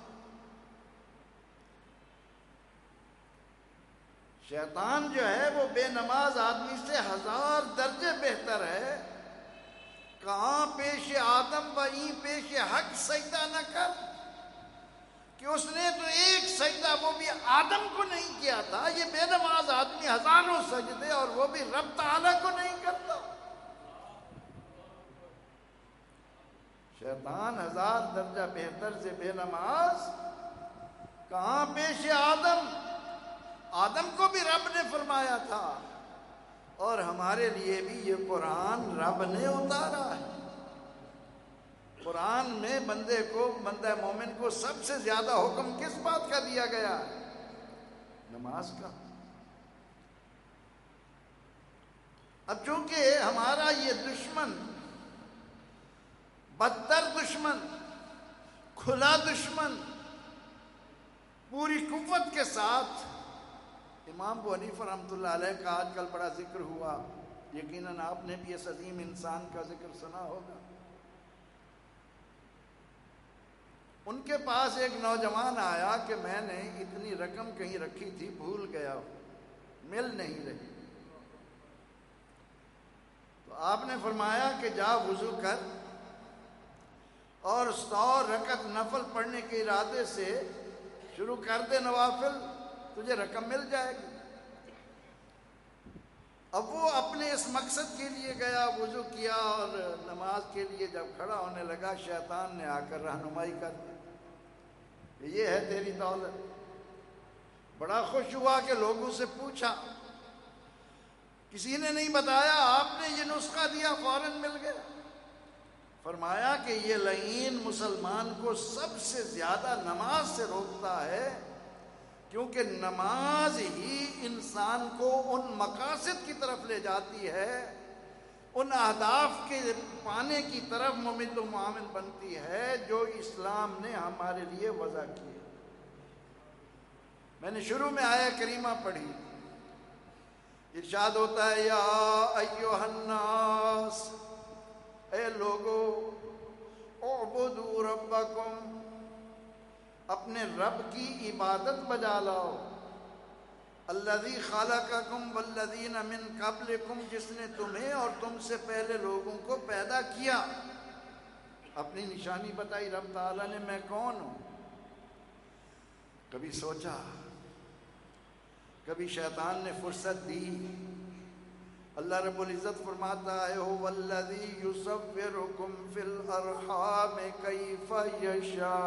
Speaker 1: شیطان جو ہے وہ بے نماز آدمی سے 1000 درجے بہتر ہے۔ کہاں پیش آدم و این پیش حق سجدہ نہ کر، کہ اس نے تو ایک سجدہ وہ بھی آدم کو نہیں کیا تھا۔ یہ بے نماز آدمی ہزاروں سجدے، اور وہ بھی رب تعالیٰ کو نہیں کرتا۔ شیطان 1000 درجہ بہتر سے بے نماز، کہاں پیش آدم، آدم کو بھی رب نے فرمایا تھا، اور ہمارے لیے بھی یہ قرآن رب نے اتارا ہے۔ قرآن میں بندے کو، بندہ مومن کو سب سے زیادہ حکم کس بات کا دیا گیا ہے؟ نماز کا۔ اب چونکہ ہمارا یہ دشمن، بدتر دشمن، کھلا دشمن، پوری قوت کے ساتھ، امام ابو حنیفہ رحمۃ اللہ علیہ کا آج کل بڑا ذکر ہوا، یقیناً آپ نے بھی اس عظیم انسان کا ذکر سنا ہوگا۔ ان کے پاس ایک نوجوان آیا کہ میں نے اتنی رقم کہیں رکھی تھی، بھول گیا، مل نہیں رہی۔ تو آپ نے فرمایا کہ جا وضو کر اور 100 رکعت نفل پڑھنے کے ارادے سے شروع کر دے نوافل، تجھے رقم مل جائے گی۔ اب وہ اپنے اس مقصد کے لیے گیا، وضو کیا اور نماز کے لیے جب کھڑا ہونے لگا، شیطان نے آ کر رہنمائی کر دی، یہ ہے تیری دولت۔ بڑا خوش ہوا کہ لوگوں سے پوچھا، کسی نے نہیں بتایا، آپ نے یہ نسخہ دیا، فوراً مل گیا۔ فرمایا کہ یہ لعین مسلمان کو سب سے زیادہ نماز سے روکتا ہے، کیونکہ نماز ہی انسان کو ان مقاصد کی طرف لے جاتی ہے، ان اہداف کے پانے کی طرف ممد و معاون بنتی ہے جو اسلام نے ہمارے لیے وضع کی ہے۔ میں نے شروع میں آیہ کریمہ پڑھی، ارشاد ہوتا ہے یا ایھا الناس، اے لوگو، اعبدوا ربکم، اپنے رب کی عبادت بجا لاؤ، الذی خلقکم والذین من قبلکم، جس نے تمہیں اور تم سے پہلے لوگوں کو پیدا کیا۔ اپنی نشانی بتائی رب تعالیٰ نے، میں کون ہوں؟ کبھی سوچا، کبھی شیطان نے فرصت دی؟ اللہ رب العزت فرماتا ہے هو الذی یصورکم فی الارحام کیف یشاء۔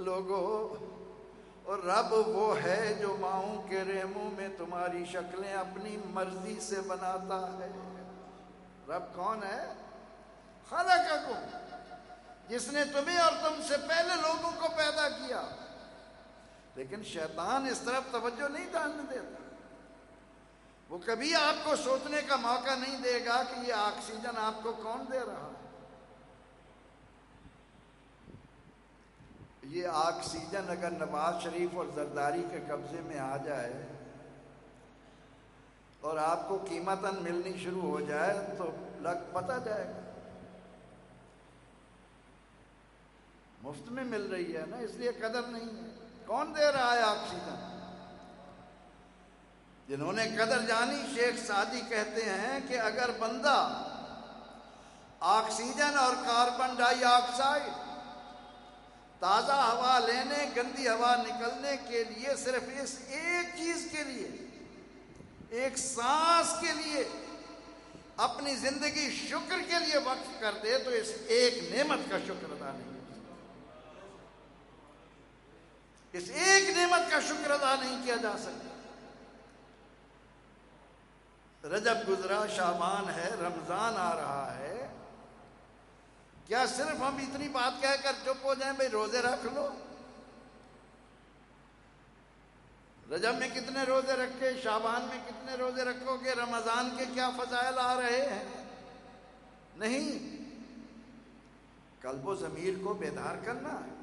Speaker 1: لوگو، اور رب وہ ہے جو ماؤں کے رحموں میں تمہاری شکلیں اپنی مرضی سے بناتا ہے۔ رب کون ہے؟ خلقکم، جس نے تمہیں اور تم سے پہلے لوگوں کو پیدا کیا۔ لیکن شیطان اس طرف توجہ نہیں جانے دیتا، وہ کبھی آپ کو سوچنے کا موقع نہیں دے گا کہ یہ آکسیجن آپ کو کون دے رہا ہے۔ یہ آکسیجن اگر نواز شریف اور زرداری کے قبضے میں آ جائے اور آپ کو قیمتاً ملنی شروع ہو جائے تو پتہ جائے گا، مفت میں مل رہی ہے نا، اس لیے قدر نہیں ہے۔ کون دے رہا ہے آکسیجن؟ جنہوں نے قدر جانی، شیخ سعدی کہتے ہیں کہ اگر بندہ آکسیجن اور کاربن ڈائی آکسائڈ تازہ ہوا لینے، گندی ہوا نکلنے کے لیے صرف اس ایک چیز کے لیے، ایک سانس کے لیے اپنی زندگی شکر کے لیے وقف کر دے تو اس ایک نعمت کا شکر ادا نہیں، اس ایک نعمت کا شکر ادا نہیں کیا جا سکتا۔ رجب گزرا، شعبان ہے، رمضان آ رہا ہے، کیا صرف ہم اتنی بات کہہ کر چپ ہو جائیں بھئی روزے رکھ لو؟ رجب میں کتنے روزے رکھے، شعبان میں کتنے روزے رکھو گے، رمضان کے کیا فضائل آ رہے ہیں؟ نہیں، قلب و ضمیر کو بیدار کرنا ہے،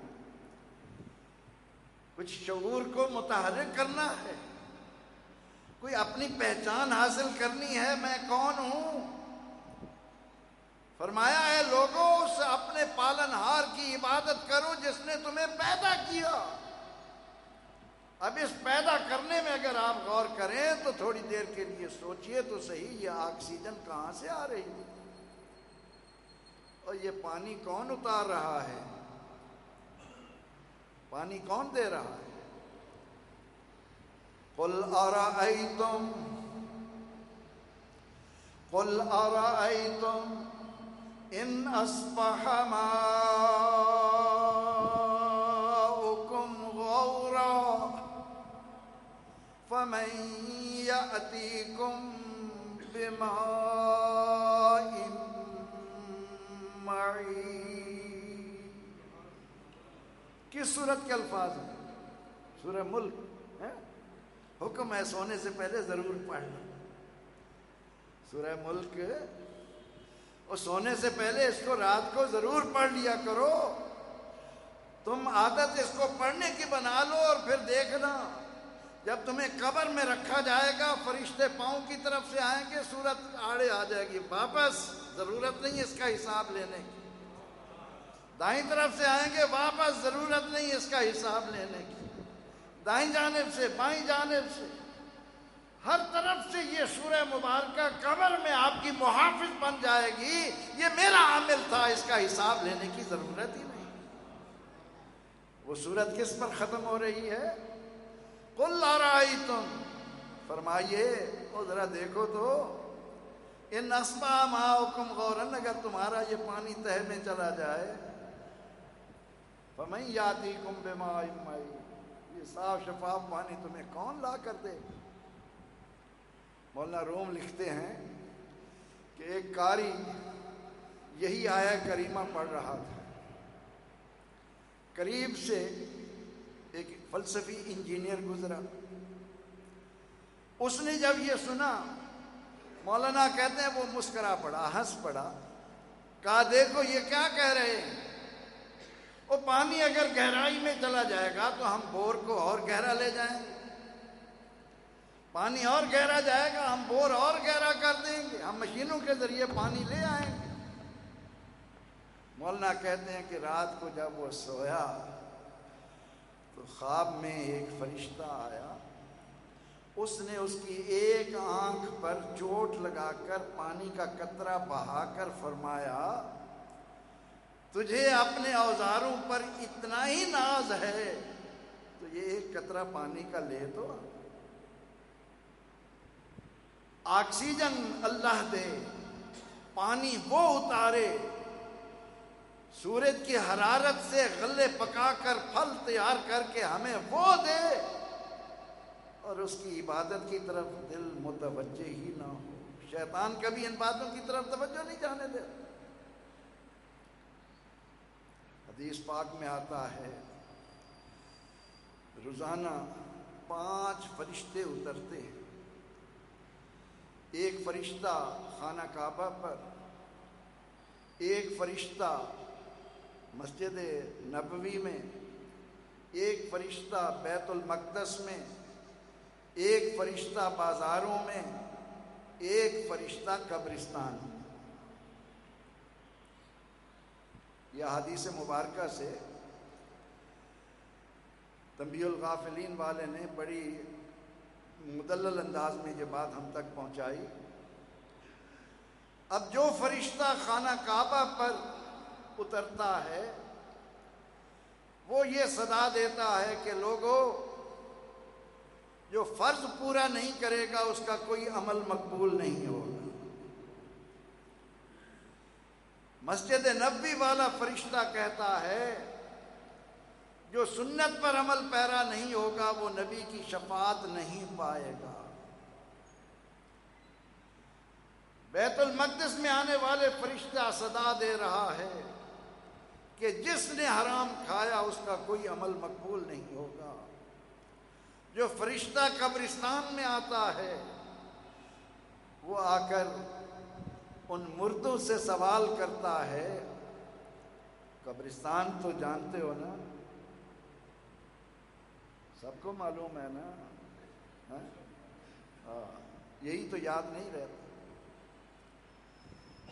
Speaker 1: کچھ شعور کو متحرک کرنا ہے، کوئی اپنی پہچان حاصل کرنی ہے، میں کون ہوں۔ فرمایا ہے لوگوں، اس اپنے پالنہار کی عبادت کرو جس نے تمہیں پیدا کیا۔ اب اس پیدا کرنے میں اگر آپ غور کریں تو تھوڑی دیر کے لیے سوچئے تو صحیح، یہ آکسیجن کہاں سے آ رہی ہے اور یہ پانی کون اتار رہا ہے، پانی کون دے رہا ہے؟ قل ارأیتم ان اصبح ماؤکم غورا فمن یأتیکم بماء معین۔ کس سورت کے الفاظ ہیں؟ سورہ ملک ہے؟ حکم ہے سونے سے پہلے ضرور پڑھنا سورہ ملک، اور سونے سے پہلے اس کو رات کو ضرور پڑھ لیا کرو۔ تم عادت اس کو پڑھنے کی بنا لو اور پھر دیکھنا جب تمہیں قبر میں رکھا جائے گا، فرشتے پاؤں کی طرف سے آئیں گے، سورت آڑے آ جائے گی، واپس، ضرورت نہیں اس کا حساب لینے کی۔ دائیں طرف سے آئیں گے، واپس، ضرورت نہیں اس کا حساب لینے کی۔ دائیں جانب سے، بائیں جانب سے، ہر طرف سے یہ سورہ مبارکہ قبر میں آپ کی محافظ بن جائے گی۔ یہ میرا عامل تھا، اس کا حساب لینے کی ضرورت ہی نہیں۔ وہ سورت کس پر ختم ہو رہی ہے؟ قل ارائیتم، فرمائیے او ذرا دیکھو تو، ان اصبح ماؤکم غورن، اگر تمہارا یہ پانی تہہ میں چلا جائے، فمن یاتیکم بماء معین، یہ صاف شفاف پانی تمہیں کون لا کر دے؟ مولانا روم لکھتے ہیں کہ ایک قاری یہی آیہ کریمہ پڑھ رہا تھا، قریب سے ایک فلسفی انجینئر گزرا، اس نے جب یہ سنا، مولانا کہتے ہیں وہ مسکرا پڑا، ہنس پڑا، کہا دیکھو یہ کیا کہہ رہے ہیں، وہ پانی اگر گہرائی میں چلا جائے گا تو ہم بور کو اور گہرا لے جائیں گے، پانی اور گہرا جائے گا ہم بور اور گہرا کر دیں گے، ہم مشینوں کے ذریعے پانی لے آئیں گے۔ مولانا کہتے ہیں کہ رات کو جب وہ سویا تو خواب میں ایک فرشتہ آیا، اس نے اس کی ایک آنکھ پر چوٹ لگا کر پانی کا قطرہ بہا کر فرمایا، تجھے اپنے اوزاروں پر اتنا ہی ناز ہے تو یہ ایک قطرہ پانی کا لے تو، آکسیجن اللہ دے، پانی وہ اتارے، سورج کی حرارت سے غلے پکا کر پھل تیار کر کے ہمیں وہ دے، اور اس کی عبادت کی طرف دل متوجہ ہی نہ ہو۔ شیطان کبھی ان باتوں کی طرف توجہ نہیں جانے دے۔ حدیث پاک میں آتا ہے روزانہ 5 فرشتے اترتے ہیں، ایک فرشتہ خانہ کعبہ پر، ایک فرشتہ مسجد نبوی میں، ایک فرشتہ بیت المقدس میں، ایک فرشتہ بازاروں میں، ایک فرشتہ قبرستان میں۔ یہ حدیث مبارکہ سے تنبیہ الغافلین والے نے بڑی مدلل انداز میں یہ بات ہم تک پہنچائی۔ اب جو فرشتہ خانہ کعبہ پر اترتا ہے وہ یہ صدا دیتا ہے کہ لوگوں، جو فرض پورا نہیں کرے گا اس کا کوئی عمل مقبول نہیں ہوگا۔ مسجد نبوی والا فرشتہ کہتا ہے جو سنت پر عمل پیرا نہیں ہوگا وہ نبی کی شفاعت نہیں پائے گا۔ بیت المقدس میں آنے والے فرشتہ صدا دے رہا ہے کہ جس نے حرام کھایا اس کا کوئی عمل مقبول نہیں ہوگا۔ جو فرشتہ قبرستان میں آتا ہے وہ آ کر ان مردوں سے سوال کرتا ہے، قبرستان تو جانتے ہو نا، سب کو معلوم ہے نا، یہی تو یاد نہیں رہتا،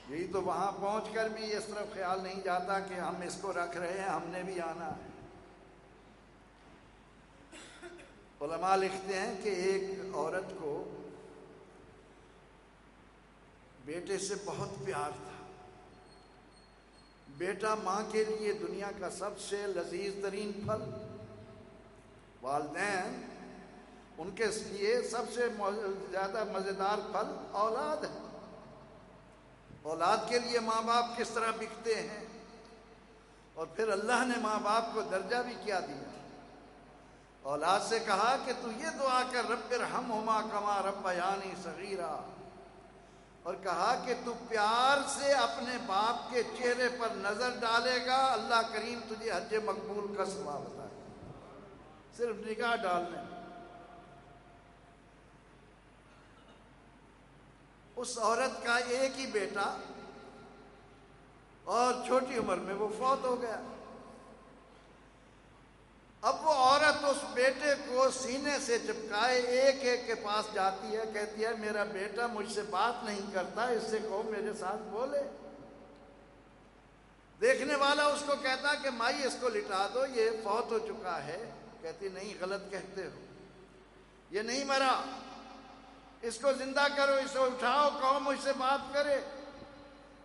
Speaker 1: یہی تو وہاں پہنچ کر بھی اس طرف خیال نہیں جاتا کہ ہم اس کو رکھ رہے ہیں، ہم نے بھی آنا ہے۔ علماء لکھتے ہیں کہ ایک عورت کو بیٹے سے بہت پیار تھا، بیٹا ماں کے لیے دنیا کا سب سے لذیذ ترین پھل، والدین ان کے لیے سب سے زیادہ مزیدار پھل اولاد ہے۔ اولاد کے لیے ماں باپ کس طرح بکتے ہیں، اور پھر اللہ نے ماں باپ کو درجہ بھی کیا دیا۔ اولاد سے کہا کہ تو یہ دعا کر رب ارحمہما کما ربیانی صغیرا، اور کہا کہ تو پیار سے اپنے باپ کے چہرے پر نظر ڈالے گا، اللہ کریم تجھے حج مقبول کا ثواب عطا کرے گا، صرف نگاہ ڈالنے۔ اس عورت کا ایک ہی بیٹا اور چھوٹی عمر میں وہ فوت ہو گیا۔ اب وہ عورت اس بیٹے کو سینے سے چپکائے ایک ایک کے پاس جاتی ہے، کہتی ہے میرا بیٹا مجھ سے بات نہیں کرتا، اس سے کہو میرے ساتھ بولے۔ دیکھنے والا اس کو کہتا کہ مائی اس کو لٹا دو، یہ فوت ہو چکا ہے۔ کہتی نہیں، غلط کہتے ہو، یہ نہیں مرا، اس کو زندہ کرو، اسے اٹھاؤ، کہو مجھ سے بات کرے۔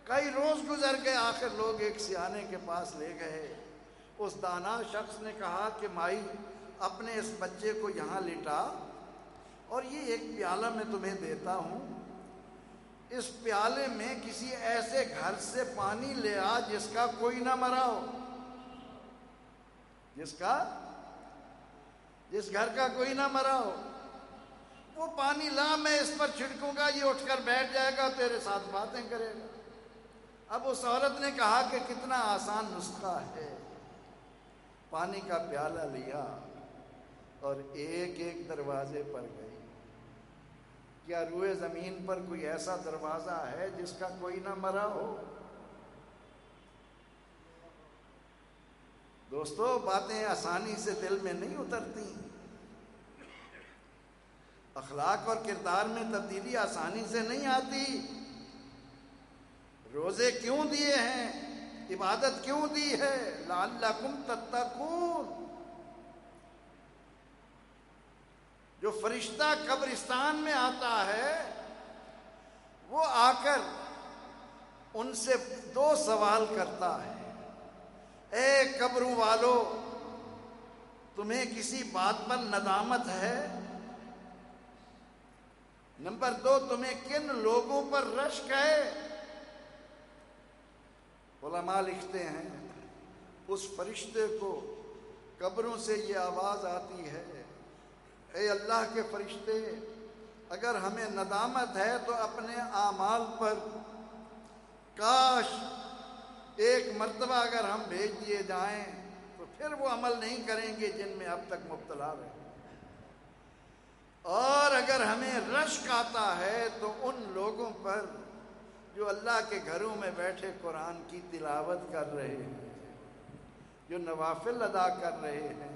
Speaker 1: کئی روز گزر گئے، آخر لوگ ایک سیانے کے پاس لے گئے۔ اس دانا شخص نے کہا کہ مائی اپنے اس بچے کو یہاں لٹا اور یہ ایک پیالہ میں تمہیں دیتا ہوں، اس پیالے میں کسی ایسے گھر سے پانی لے آ جس کا کوئی نہ مرا ہو، جس گھر کا کوئی نہ مرا ہو، وہ پانی لا، میں اس پر چھڑکوں گا، یہ اٹھ کر بیٹھ جائے گا، تیرے ساتھ باتیں کرے گا۔ اب اس عورت نے کہا کہ کتنا آسان نسخہ ہے، پانی کا پیالہ لیا اور ایک ایک دروازے پر گئی۔ کیا روئے زمین پر کوئی ایسا دروازہ ہے جس کا کوئی نہ مرا ہو؟ دوستو، باتیں آسانی سے دل میں نہیں اترتی، اخلاق اور کردار میں تبدیلی آسانی سے نہیں آتی۔ روزے کیوں دیے ہیں؟ عبادت کیوں دی ہے؟ لعلکم تتقون۔ جو فرشتہ قبرستان میں آتا ہے وہ آ کر ان سے 2 سوال کرتا ہے، اے قبروں والو، تمہیں کسی بات پر ندامت ہے؟ نمبر 2، تمہیں کن لوگوں پر رشک ہے؟ علماء لکھتے ہیں اس فرشتے کو قبروں سے یہ آواز آتی ہے، اے اللہ کے فرشتے، اگر ہمیں ندامت ہے تو اپنے اعمال پر کاش ایک مرتبہ اگر ہم بھیج دیے جائیں تو پھر وہ عمل نہیں کریں گے جن میں اب تک مبتلا رہے۔ اور اگر ہمیں رشک آتا ہے تو ان لوگوں پر جو اللہ کے گھروں میں بیٹھے قرآن کی تلاوت کر رہے ہیں، جو نوافل ادا کر رہے ہیں،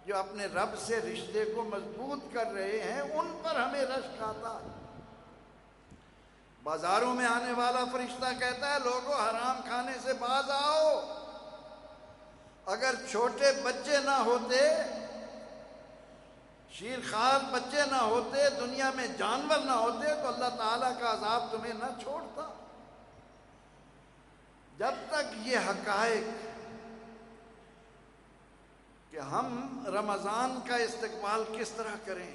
Speaker 1: جو اپنے رب سے رشتے کو مضبوط کر رہے ہیں، ان پر ہمیں رشک آتا ہے۔ بازاروں میں آنے والا فرشتہ کہتا ہے، لوگوں حرام کھانے سے باز آؤ۔ اگر چھوٹے بچے نہ ہوتے، شیرخوار بچے نہ ہوتے، دنیا میں جانور نہ ہوتے تو اللہ تعالیٰ کا عذاب تمہیں نہ چھوڑتا۔ جب تک یہ حقائق کہ ہم رمضان کا استقبال کس طرح کریں،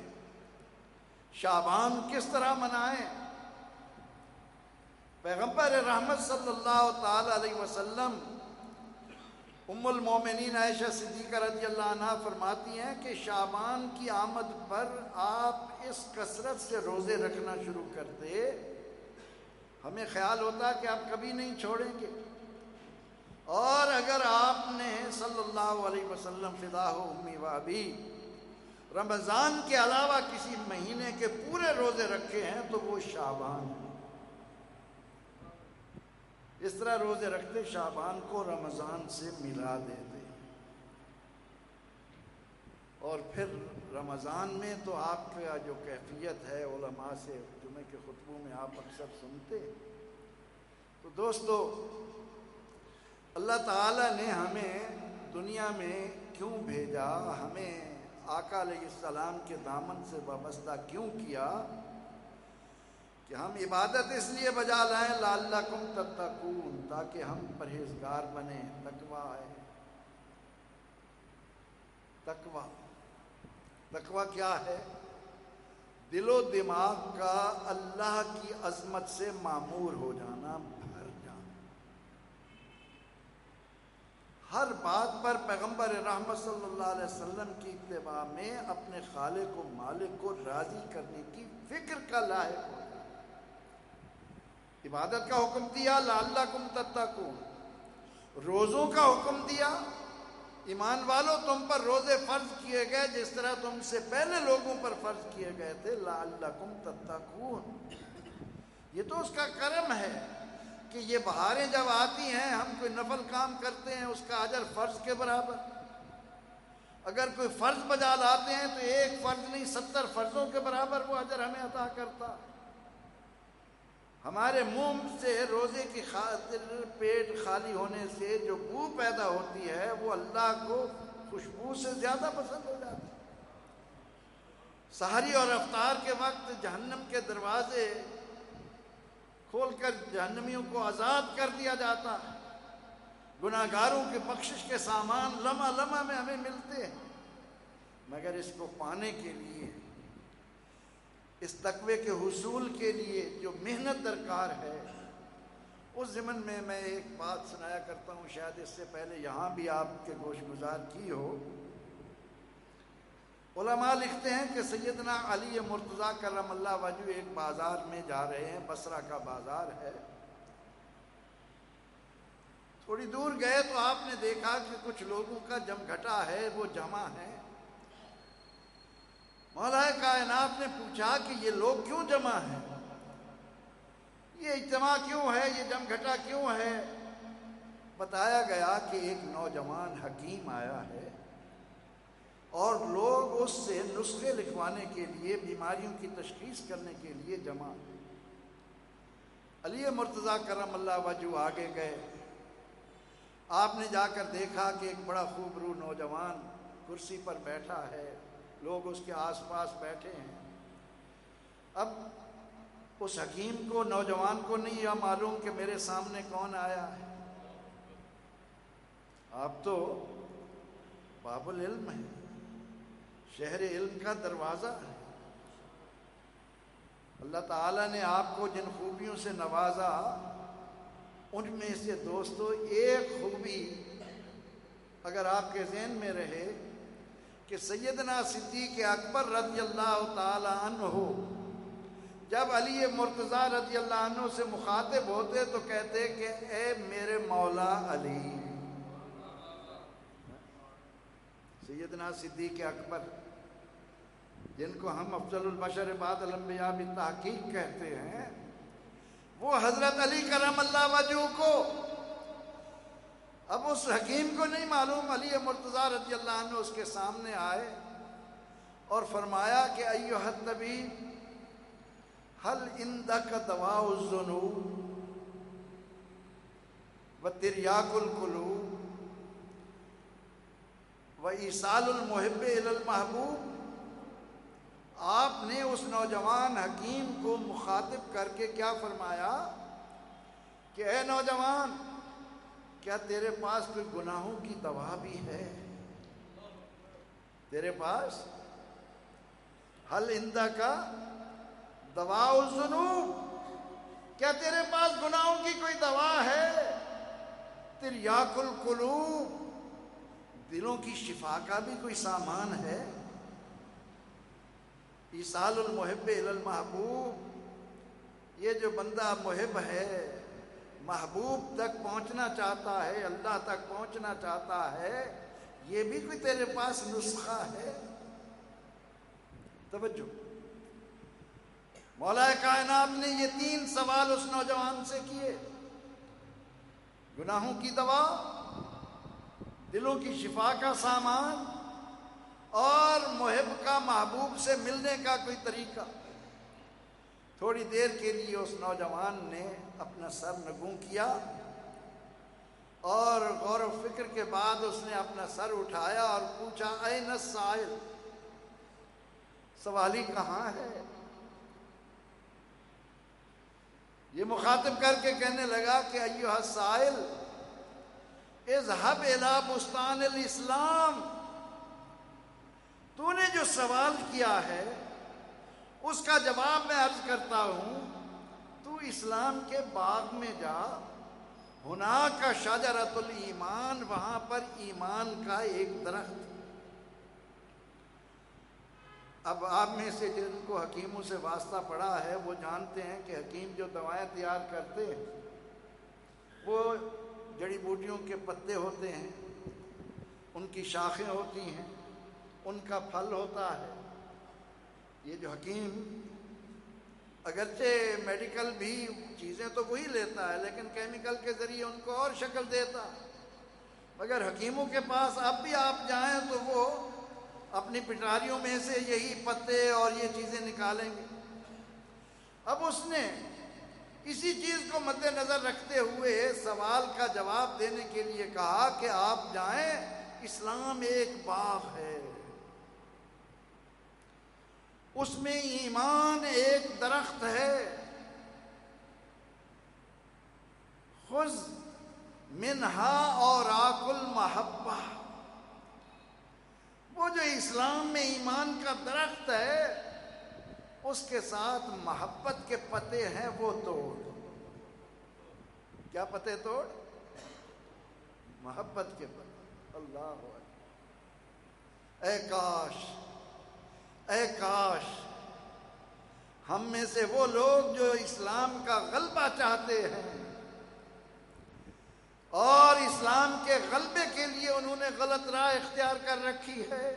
Speaker 1: شعبان کس طرح منائیں، پیغمبر رحمت صلی اللہ تعالی علیہ وسلم ام المومنین عائشہ صدیقہ رضی اللہ عنہا فرماتی ہیں کہ شعبان کی آمد پر آپ اس کثرت سے روزے رکھنا شروع کرتے، ہمیں خیال ہوتا کہ آپ کبھی نہیں چھوڑیں گے۔ اور اگر آپ نے صلی اللہ علیہ وسلم فداہ امی و ابی رمضان کے علاوہ کسی مہینے کے پورے روزے رکھے ہیں تو وہ شعبان ہے۔ اس طرح روزے رکھتے شعبان کو رمضان سے ملا دیتے، اور پھر رمضان میں تو آپ کا جو کیفیت ہے علماء سے جمعہ کے خطبوں میں آپ اکثر سنتے۔ تو دوستو، اللہ تعالیٰ نے ہمیں دنیا میں کیوں بھیجا، ہمیں آقا علیہ السلام کے دامن سے وابستہ کیوں کیا کہ ہم عبادت اس لیے بجا لائیں، لعلکم تتقون، تاکہ ہم پرہیزگار بنیں، تقویٰ ہے۔ تقویٰ کیا ہے؟ دل و دماغ کا اللہ کی عظمت سے معمور ہو جانا، بھر جانا، ہر بات پر پیغمبر رحمت صلی اللہ علیہ وسلم کی اتباع میں اپنے خالق و مالک کو راضی کرنے کی فکر کا لاحق ہو جانا۔ عبادت کا حکم دیا، لعلکم تتقون، روزوں کا حکم دیا، ایمان والو تم پر روزے فرض کیے گئے جس طرح تم سے پہلے لوگوں پر فرض کیے گئے تھے، لعلکم تتقون۔ یہ تو اس کا کرم ہے کہ یہ بہاریں جب آتی ہیں ہم کوئی نفل کام کرتے ہیں، اس کا اجر فرض کے برابر۔ اگر کوئی فرض بجا لاتے ہیں تو ایک فرض نہیں 70 فرضوں کے برابر وہ اجر ہمیں عطا کرتا۔ ہمارے منہ سے روزے کی خاطر پیٹ خالی ہونے سے جو بو پیدا ہوتی ہے وہ اللہ کو خوشبو سے زیادہ پسند ہو جاتی ہے۔ سحری اور افطار کے وقت جہنم کے دروازے کھول کر جہنمیوں کو آزاد کر دیا جاتا ہے، گناہگاروں کی بخشش کے سامان لمحہ لمحہ میں ہمیں ملتے ہیں۔ مگر اس کو پانے کے لیے، اس تقوی کے حصول کے لیے جو محنت درکار ہے، اس ضمن میں میں ایک بات سنایا کرتا ہوں، شاید اس سے پہلے یہاں بھی آپ کے گوش گزار کی ہو۔ علماء لکھتے ہیں کہ سیدنا علی مرتضیٰ کرم اللہ وجہہ ایک بازار میں جا رہے ہیں، بصرہ کا بازار ہے۔ تھوڑی دور گئے تو آپ نے دیکھا کہ کچھ لوگوں کا جمگھٹا ہے، وہ جمع ہے۔ مولا کائنات نے پوچھا کہ یہ لوگ کیوں جمع ہیں، یہ اجتماع کیوں ہے، یہ جمگھٹا کیوں ہے؟ بتایا گیا کہ ایک نوجوان حکیم آیا ہے اور لوگ اس سے نسخے لکھوانے کے لیے، بیماریوں کی تشخیص کرنے کے لیے جمع ہیں۔ علی مرتضیٰ کرم اللہ وجہہ آگے گئے۔ آپ نے جا کر دیکھا کہ ایک بڑا خوبرو نوجوان کرسی پر بیٹھا ہے، لوگ اس کے آس پاس بیٹھے ہیں۔ اب اس حکیم کو، نوجوان کو نہیں یہ معلوم کہ میرے سامنے کون آیا ہے۔ آپ تو باب العلم ہیں، شہر علم کا دروازہ ہے۔ اللہ تعالیٰ نے آپ کو جن خوبیوں سے نوازا، ان میں سے دوستو ایک خوبی اگر آپ کے ذہن میں رہے کہ سیدنا صدیق اکبر رضی اللہ تعالی عنہ جب علی مرتضیٰ رضی اللہ عنہ سے مخاطب ہوتے تو کہتے کہ اے میرے مولا علی۔ سیدنا صدیق اکبر جن کو ہم افضل البشر بعد الانبیاء بالتحقیق کہتے ہیں، وہ حضرت علی کرم اللہ وجہہ کو، اب اس حکیم کو نہیں معلوم، علی مرتضیٰ رضی اللہ عنہ اس کے سامنے آئے اور فرمایا کہ ایھا الطبیب هل عندک دواء الذنوب وتریاق القلوب وایصال المحب الی المحبوب۔ آپ نے اس نوجوان حکیم کو مخاطب کر کے کیا فرمایا کہ اے نوجوان، کیا تیرے پاس کوئی گناہوں کی دوا بھی ہے؟ تیرے پاس حل عندک دواء الذنوب، کیا تیرے پاس گناہوں کی کوئی دوا ہے؟ تریاق القلوب، دلوں کی شفا کا بھی کوئی سامان ہے؟ ایصال المحب الی المحبوب، یہ جو بندہ محب ہے، محبوب تک پہنچنا چاہتا ہے، اللہ تک پہنچنا چاہتا ہے، یہ بھی کوئی تیرے پاس نسخہ ہے؟ توجہ، مولا کائنات نے یہ 3 سوال اس نوجوان سے کیے، گناہوں کی دوا، دلوں کی شفا کا سامان، اور محب کا محبوب سے ملنے کا کوئی طریقہ۔ تھوڑی دیر کے لیے اس نوجوان نے اپنا سر نگوں کیا اور غور و فکر کے بعد اس نے اپنا سر اٹھایا اور پوچھا این السائل، سوالی کہاں ہے؟ یہ مخاطب کر کے کہنے لگا کہ ایھا السائل اذهب الى بستان الاسلام، تو نے جو سوال کیا ہے اس کا جواب میں عرض کرتا ہوں، تو اسلام کے باغ میں جا، ہناک شجرۃ الایمان، وہاں پر ایمان کا ایک درخت۔ اب آپ میں سے جن کو حکیموں سے واسطہ پڑا ہے وہ جانتے ہیں کہ حکیم جو دوائیں تیار کرتے ہیں وہ جڑی بوٹیوں کے پتے ہوتے ہیں، ان کی شاخیں ہوتی ہیں، ان کا پھل ہوتا ہے۔ یہ جو حکیم اگرچہ میڈیکل بھی چیزیں تو وہی لیتا ہے لیکن کیمیکل کے ذریعے ان کو اور شکل دیتا، مگر حکیموں کے پاس اب بھی آپ جائیں تو وہ اپنی پٹاریوں میں سے یہی پتے اور یہ چیزیں نکالیں گے۔ اب اس نے اسی چیز کو مد نظر رکھتے ہوئے سوال کا جواب دینے کے لیے کہا کہ آپ جائیں، اسلام ایک باغ ہے، اس میں ایمان ایک درخت ہے، خذ منہا اوراق المحبہ، وہ جو اسلام میں ایمان کا درخت ہے اس کے ساتھ محبت کے پتے ہیں وہ توڑ. کیا پتے توڑ؟ محبت کے پتے. اللہ اکبر. اے کاش ہم میں سے وہ لوگ جو اسلام کا غلبہ چاہتے ہیں اور اسلام کے غلبے کے لیے انہوں نے غلط راہ اختیار کر رکھی ہے،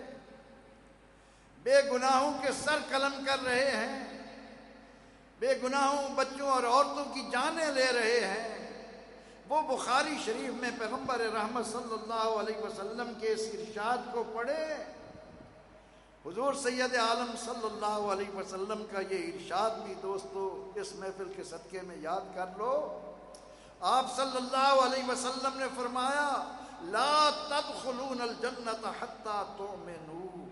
Speaker 1: بے گناہوں کے سر قلم کر رہے ہیں، بے گناہوں بچوں اور عورتوں کی جانیں لے رہے ہیں، وہ بخاری شریف میں پیغمبر رحمت صلی اللہ علیہ وسلم کے اس ارشاد کو پڑھے. حضور سید عالم صلی اللہ علیہ وسلم کا یہ ارشاد بھی دوستو اس محفل کے صدقے میں یاد کر لو. آپ صلی اللہ علیہ وسلم نے فرمایا لا تدخلون الجنت حتی تؤمنوا.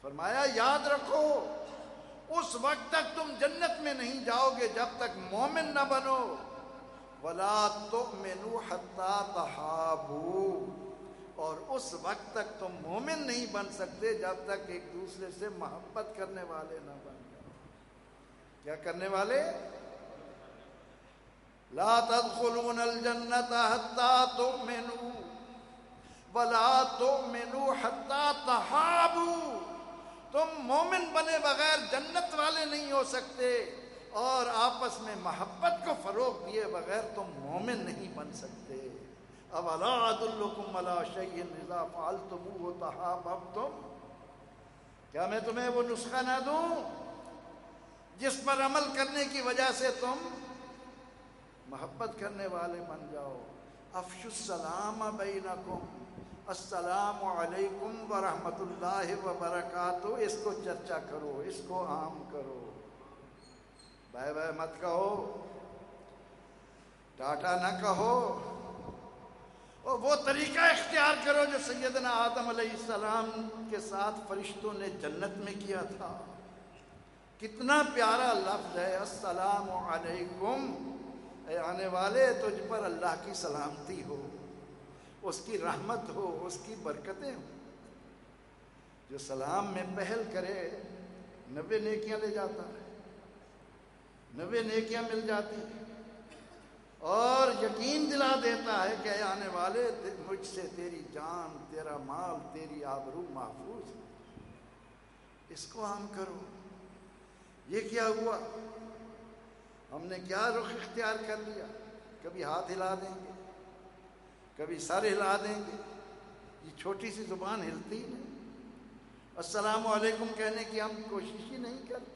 Speaker 1: فرمایا یاد رکھو اس وقت تک تم جنت میں نہیں جاؤ گے جب تک مومن نہ بنو. ولا تؤمنوا حتی تحابوا. اور اس وقت تک تم مومن نہیں بن سکتے جب تک ایک دوسرے سے محبت کرنے والے نہ بن جاؤ. کیا کرنے والے؟ لا تدخلون الجنت حتی تؤمنوا ولا تؤمنوا حتی تحابوا. تم مومن بنے بغیر جنت والے نہیں ہو سکتے اور آپس میں محبت کو فروغ دیے بغیر تم مومن نہیں بن سکتے. اولا ادلکم علی شیء اذا فعلتموه تحاببتم. کیا میں تمہیں وہ نسخہ نہ دوں جس پر عمل کرنے کی وجہ سے تم محبت کرنے والے بن جاؤ. افشوا السلام بینکم. السلام علیکم ورحمۃ اللہ وبرکاتہ. اس کو چرچا کرو، اس کو عام کرو. بائے بائے مت کہو، ٹاٹا نہ کہو. اور وہ طریقہ اختیار کرو جو سیدنا آدم علیہ السلام کے ساتھ فرشتوں نے جنت میں کیا تھا. کتنا پیارا لفظ ہے السلام علیکم. اے آنے والے تجھ پر اللہ کی سلامتی ہو، اس کی رحمت ہو، اس کی برکتیں ہوں. جو سلام میں پہل کرے 90 نیکیاں لے جاتا ہے، 90 نیکیاں مل جاتی ہیں اور یقین دلا دیتا ہے کہ آنے والے مجھ سے تیری جان، تیرا مال، تیری آبرو محفوظ ہے. اس کو عام کرو. یہ کیا ہوا؟ ہم نے کیا رخ اختیار کر لیا؟ کبھی ہاتھ ہلا دیں گے، کبھی سر ہلا دیں گے. یہ چھوٹی سی زبان ہلتی نہیں. السلام علیکم کہنے کی ہم کوشش ہی نہیں کرتے.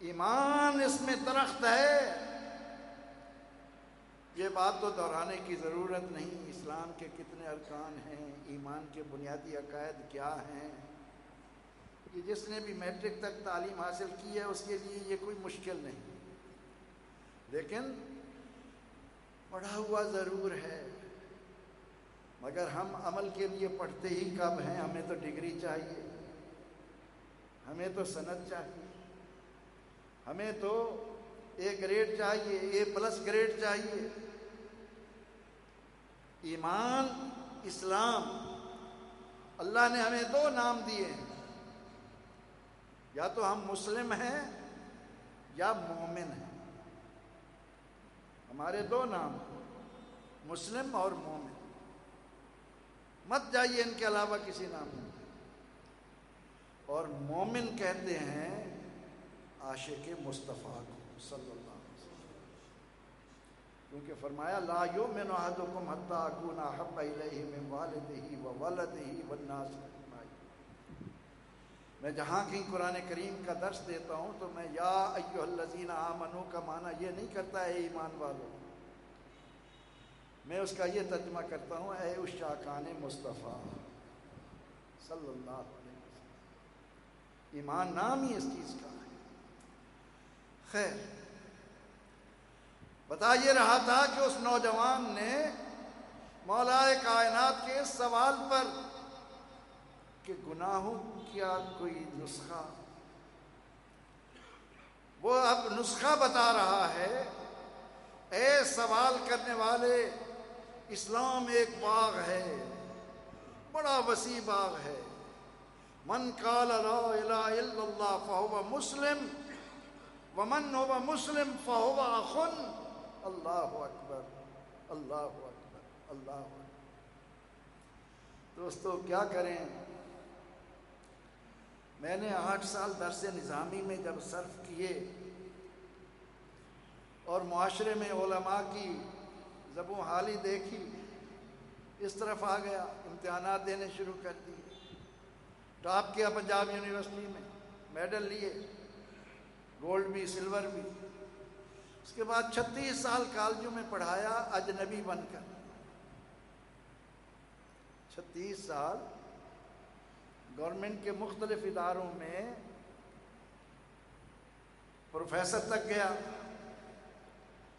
Speaker 1: ایمان اس میں درخت ہے. یہ بات تو دہرانے کی ضرورت نہیں. اسلام کے کتنے ارکان ہیں، ایمان کے بنیادی عقائد کیا ہیں. یہ جس نے بھی میٹرک تک تعلیم حاصل کی ہے اس کے لیے یہ کوئی مشکل نہیں، لیکن پڑھا ہوا ضرور ہے. مگر ہم عمل کے لیے پڑھتے ہی کب ہیں؟ ہمیں تو ڈگری چاہیے، ہمیں تو سند چاہیے، ہمیں تو اے گریڈ چاہیے، اے پلس گریڈ چاہیے. ایمان، اسلام، اللہ نے ہمیں 2 نام دیے ہیں. یا تو ہم مسلم ہیں یا مومن ہیں. ہمارے 2 نام، مسلم اور مومن. مت جائیے ان کے علاوہ کسی نام میں. اور مومن کہتے ہیں عاشق مصطفیٰ کو صلی اللہ علیہ وسلم، کیونکہ فرمایا لا یؤمن احدکم حتی اکون احب الیہ من والدہ وولدہ والناس اجمعین. میں جہاں کہیں قرآن کریم کا درس دیتا ہوں تو میں یا ایھا الذین آمنوا کا معنی یہ نہیں کرتا اے ایمان والو. میں اس کا یہ ترجمہ کرتا ہوں اے عشاقان مصطفیٰ صلی اللہ علیہ وسلم. ایمان نام ہی اس چیز کا ہے. خیر، بتا یہ رہا تھا کہ اس نوجوان نے مولا کائنات کے اس سوال پر کہ گناہوں کیا کوئی نسخہ، وہ اب نسخہ بتا رہا ہے. اے سوال کرنے والے، اسلام ایک باغ ہے، بڑا وسیع باغ ہے. من قال لا الہ الا اللہ فہو مسلم ومن هو مسلم فہو اخ. اللہ اکبر اللہ اکبر اللہ اکبر. دوستو کیا کریں، میں نے 8 سال درس نظامی میں جب صرف کیے اور معاشرے میں علماء کی زبوں حالی دیکھی، اس طرف آ گیا، امتحانات دینے شروع کر دیے. ٹاپ کیا پنجاب یونیورسٹی میں، میڈل لیے، گولڈ بھی سلور بھی. اس کے بعد 36 سال کالجوں میں پڑھایا اجنبی بن کر. 36 سال گورنمنٹ کے مختلف اداروں میں پروفیسر تک گیا،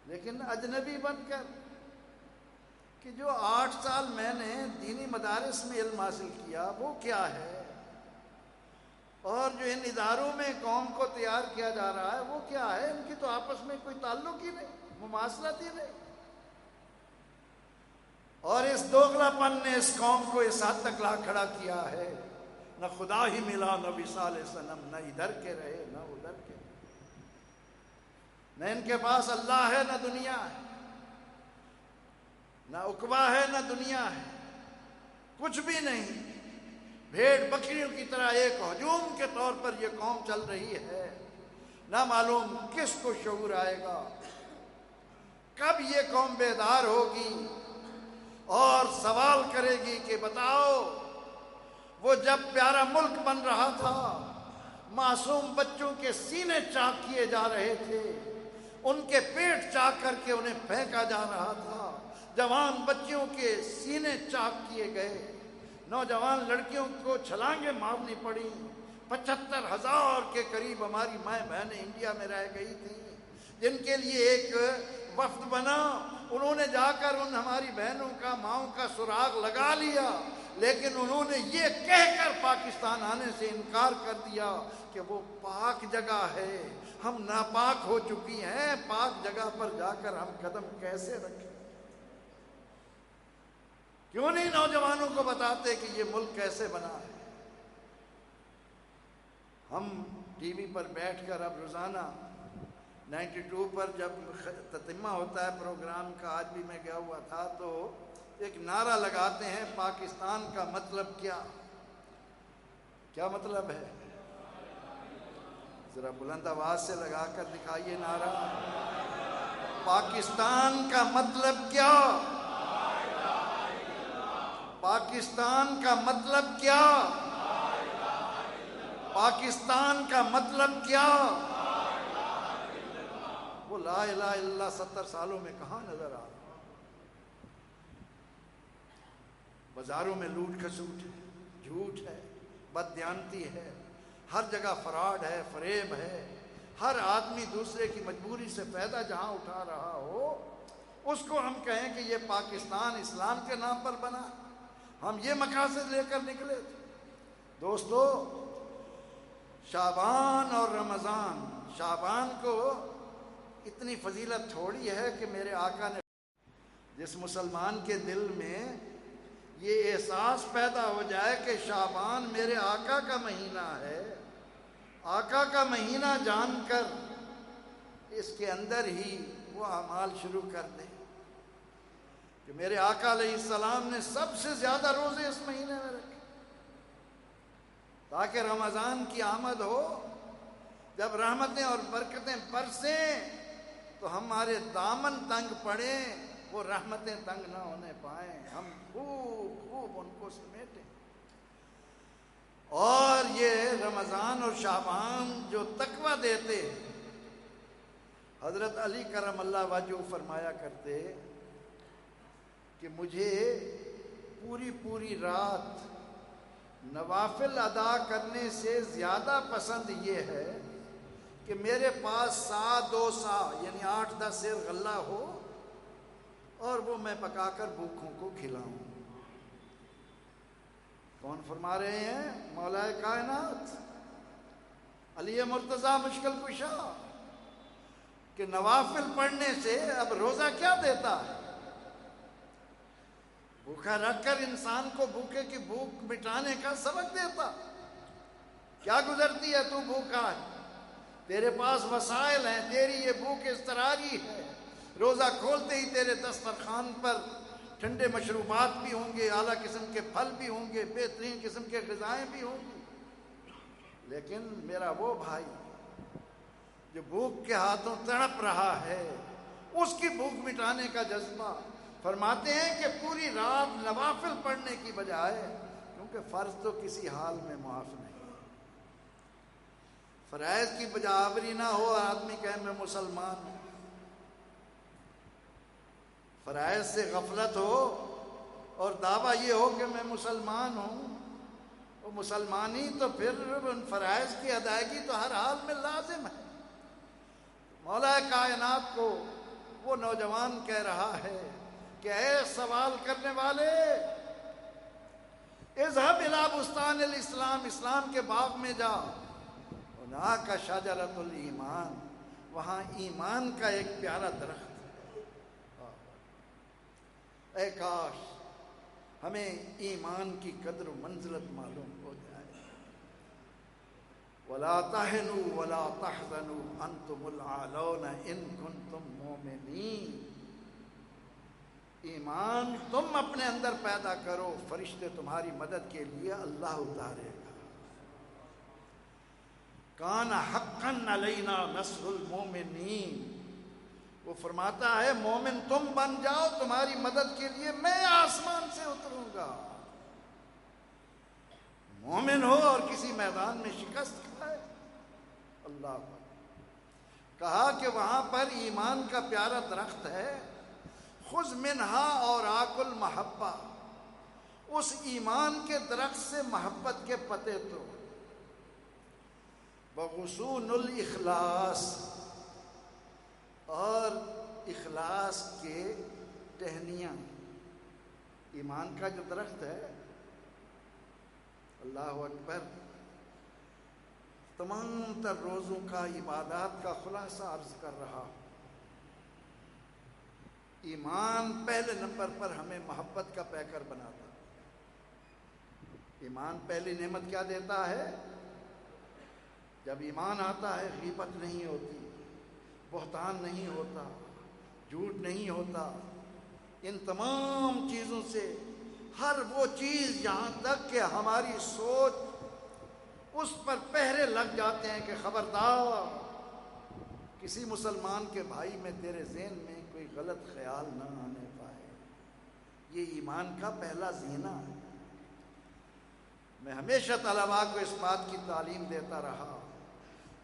Speaker 1: لیکن اجنبی بن کر. کہ جو 8 سال میں نے دینی مدارس میں علم حاصل کیا وہ کیا ہے، اور جو ان اداروں میں قوم کو تیار کیا جا رہا ہے وہ کیا ہے. ان کی تو آپس میں کوئی تعلق ہی نہیں، مماثلت ہی نہیں. اور اس دوغلا پن نے اس قوم کو اس حد تک لا کھڑا کیا ہے، نہ خدا ہی ملا نہ وصال صنم، نہ ادھر کے رہے نہ ادھر کے، نہ ان کے پاس اللہ ہے نہ دنیا ہے، نہ عقبہ ہے نہ دنیا ہے، کچھ بھی نہیں. بھیڑ بکریوں کی طرح ایک ہجوم کے طور پر یہ قوم چل رہی ہے. نہ معلوم کس کو شعور آئے گا، کب یہ قوم بیدار ہوگی اور سوال کرے گی کہ بتاؤ، وہ جب پیارا ملک بن رہا تھا، معصوم بچوں کے سینے چاک کیے جا رہے تھے، ان کے پیٹ چاک کر کے انہیں پھینکا جا رہا تھا، جوان بچیوں کے سینے چاک کیے گئے، نوجوان لڑکیوں کو چھلانگیں مارنی پڑی. 75,000 کے قریب ہماری مائیں بہنیں انڈیا میں رہ گئی تھیں، جن کے لیے ایک وفد بنا. انہوں نے جا کر ان ہماری بہنوں کا، ماؤں کا سراغ لگا لیا، لیکن انہوں نے یہ کہہ کر پاکستان آنے سے انکار کر دیا کہ وہ پاک جگہ ہے، ہم ناپاک ہو چکی ہیں، پاک جگہ پر جا کر ہم قدم کیسے رکھیں. کیوں نہیں نوجوانوں کو بتاتے کہ یہ ملک کیسے بنا ہے. ہم ٹی وی پر بیٹھ کر اب روزانہ 92 پر جب تتمہ ہوتا ہے پروگرام کا، آج بھی میں گیا ہوا تھا، تو ایک نعرہ لگاتے ہیں، پاکستان کا مطلب کیا؟ کیا مطلب ہے؟ ذرا بلند آواز سے لگا کر دکھائیے نعرہ. پاکستان کا مطلب کیا؟ پاکستان کا مطلب کیا؟ پاکستان کا مطلب کیا؟ وہ لا الہ الا اللہ 70 سالوں میں کہاں نظر آ رہا؟ بازاروں میں لوٹ کھسوٹ ہے، جھوٹ ہے، بددیانتی ہے، ہر جگہ فراڈ ہے، فریب ہے. ہر آدمی دوسرے کی مجبوری سے فائدہ جہاں اٹھا رہا ہو، اس کو ہم کہیں کہ یہ پاکستان اسلام کے نام پر بنا. ہم یہ مقاصد لے کر نکلے تھے. دوستو، شعبان اور رمضان، شعبان کو اتنی فضیلت تھوڑی ہے کہ میرے آقا نے، جس مسلمان کے دل میں یہ احساس پیدا ہو جائے کہ شعبان میرے آقا کا مہینہ ہے، آقا کا مہینہ جان کر اس کے اندر ہی وہ اعمال شروع کر دے کہ میرے آقا علیہ السلام نے سب سے زیادہ روزے اس مہینے میں رکھے، تاکہ رمضان کی آمد ہو، جب رحمتیں اور برکتیں برسیں تو ہمارے دامن تنگ پڑیں، وہ رحمتیں تنگ نہ ہونے پائیں، ہم خوب خوب ان کو سمیٹیں. اور یہ رمضان اور شعبان جو تقویٰ دیتے، حضرت علی کرم اللہ وجہہ فرمایا کرتے کہ مجھے پوری پوری رات نوافل ادا کرنے سے زیادہ پسند یہ ہے کہ میرے پاس 2 سا یعنی 8-10 سیر غلہ ہو اور وہ میں پکا کر بھوکھوں کو کھلاؤں. کون فرما رہے ہیں؟ مولا کائنات علی مرتضیٰ مشکل کشا، کہ نوافل پڑھنے سے اب روزہ کیا دیتا ہے. بھوکا رکھ کر انسان کو بھوکے کی بھوک مٹانے کا سبق دیتا. کیا گزرتی ہے تو بھوکا ہے, تیرے پاس وسائل ہیں, تیری یہ بھوک اضطراری ہے. روزہ کھولتے ہی تیرے دسترخوان پر ٹھنڈے مشروبات بھی ہوں گے, اعلیٰ قسم کے پھل بھی ہوں گے, بہترین قسم کے غذائیں بھی ہوں گی. لیکن میرا وہ بھائی جو بھوک کے ہاتھوں تڑپ رہا ہے, اس کی بھوک مٹانے کا جذبہ. فرماتے ہیں کہ پوری رات نوافل پڑھنے کی بجائے, کیونکہ فرض تو کسی حال میں معاف نہیں, فرائض کی بجاوری نہ ہو, آدمی کہے میں مسلمان ہوں, فرائض سے غفلت ہو اور دعویٰ یہ ہو کہ میں مسلمان ہوں, وہ مسلمانی تو پھر ان فرائض کی ادائیگی تو ہر حال میں لازم ہے. مولا کائنات کو وہ نوجوان کہہ رہا ہے کہ اے سوال کرنے والے, اذهب الى بستان الاسلام, اسلام کے باغ میں جا, هناك شجرۃ الایمان, وہاں ایمان کا ایک پیارا درخت ہے. اے کاش ہمیں ایمان کی قدر و منزلت معلوم ہو جائے. وَلَا تَهِنُوا وَلَا تَحْزَنُوا أَنْتُمُ الْأَعْلَوْنَ إِن كُنتُم مُّؤْمِنِينَ. ایمان تم اپنے اندر پیدا کرو, فرشتے تمہاری مدد کے لیے اللہ اتارے گا. کان حقاً علینا نصر المومنین, وہ فرماتا ہے مومن تم بن جاؤ, تمہاری مدد کے لیے میں آسمان سے اتروں گا. مومن ہو اور کسی میدان میں شکست کھائے. اللہ کہا کہ وہاں پر ایمان کا پیارا درخت ہے, خذ منہا اور آکل محبہ, اس ایمان کے درخت سے محبت کے پتے تو. بغصون الاخلاص, اور اخلاص کے ٹہنیاں. ایمان کا جو درخت ہے, اللہ اکبر, تمام تر روزوں کا عبادات کا خلاصہ عرض کر رہا. ایمان پہلے نمبر پر ہمیں محبت کا پیکر بناتا. ایمان پہلی نعمت کیا دیتا ہے؟ جب ایمان آتا ہے غیبت نہیں ہوتی, بہتان نہیں ہوتا, جھوٹ نہیں ہوتا. ان تمام چیزوں سے ہر وہ چیز یہاں تک کہ ہماری سوچ اس پر پہرے لگ جاتے ہیں کہ خبردار کسی مسلمان کے بھائی میں تیرے ذہن میں کوئی غلط خیال نہ آنے پائے. یہ ایمان کا پہلا زینہ ہے. میں ہمیشہ طلباء کو اس بات کی تعلیم دیتا رہا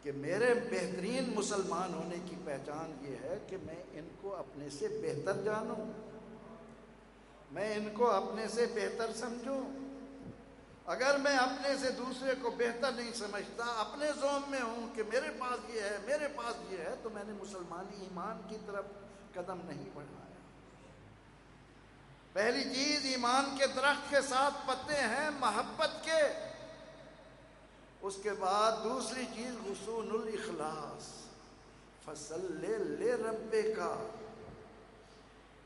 Speaker 1: کہ میرے بہترین مسلمان ہونے کی پہچان یہ ہے کہ میں ان کو اپنے سے بہتر جانوں, میں ان کو اپنے سے بہتر سمجھوں. اگر میں اپنے سے دوسرے کو بہتر نہیں سمجھتا, اپنے ذوق میں ہوں کہ میرے پاس یہ ہے, میرے پاس یہ ہے, تو میں نے مسلمانی ایمان کی طرف قدم نہیں بڑھایا. پہلی چیز ایمان کے درخت کے ساتھ پتے ہیں محبت کے. اس کے بعد دوسری چیز غصون الاخلاص, فصلی لربک.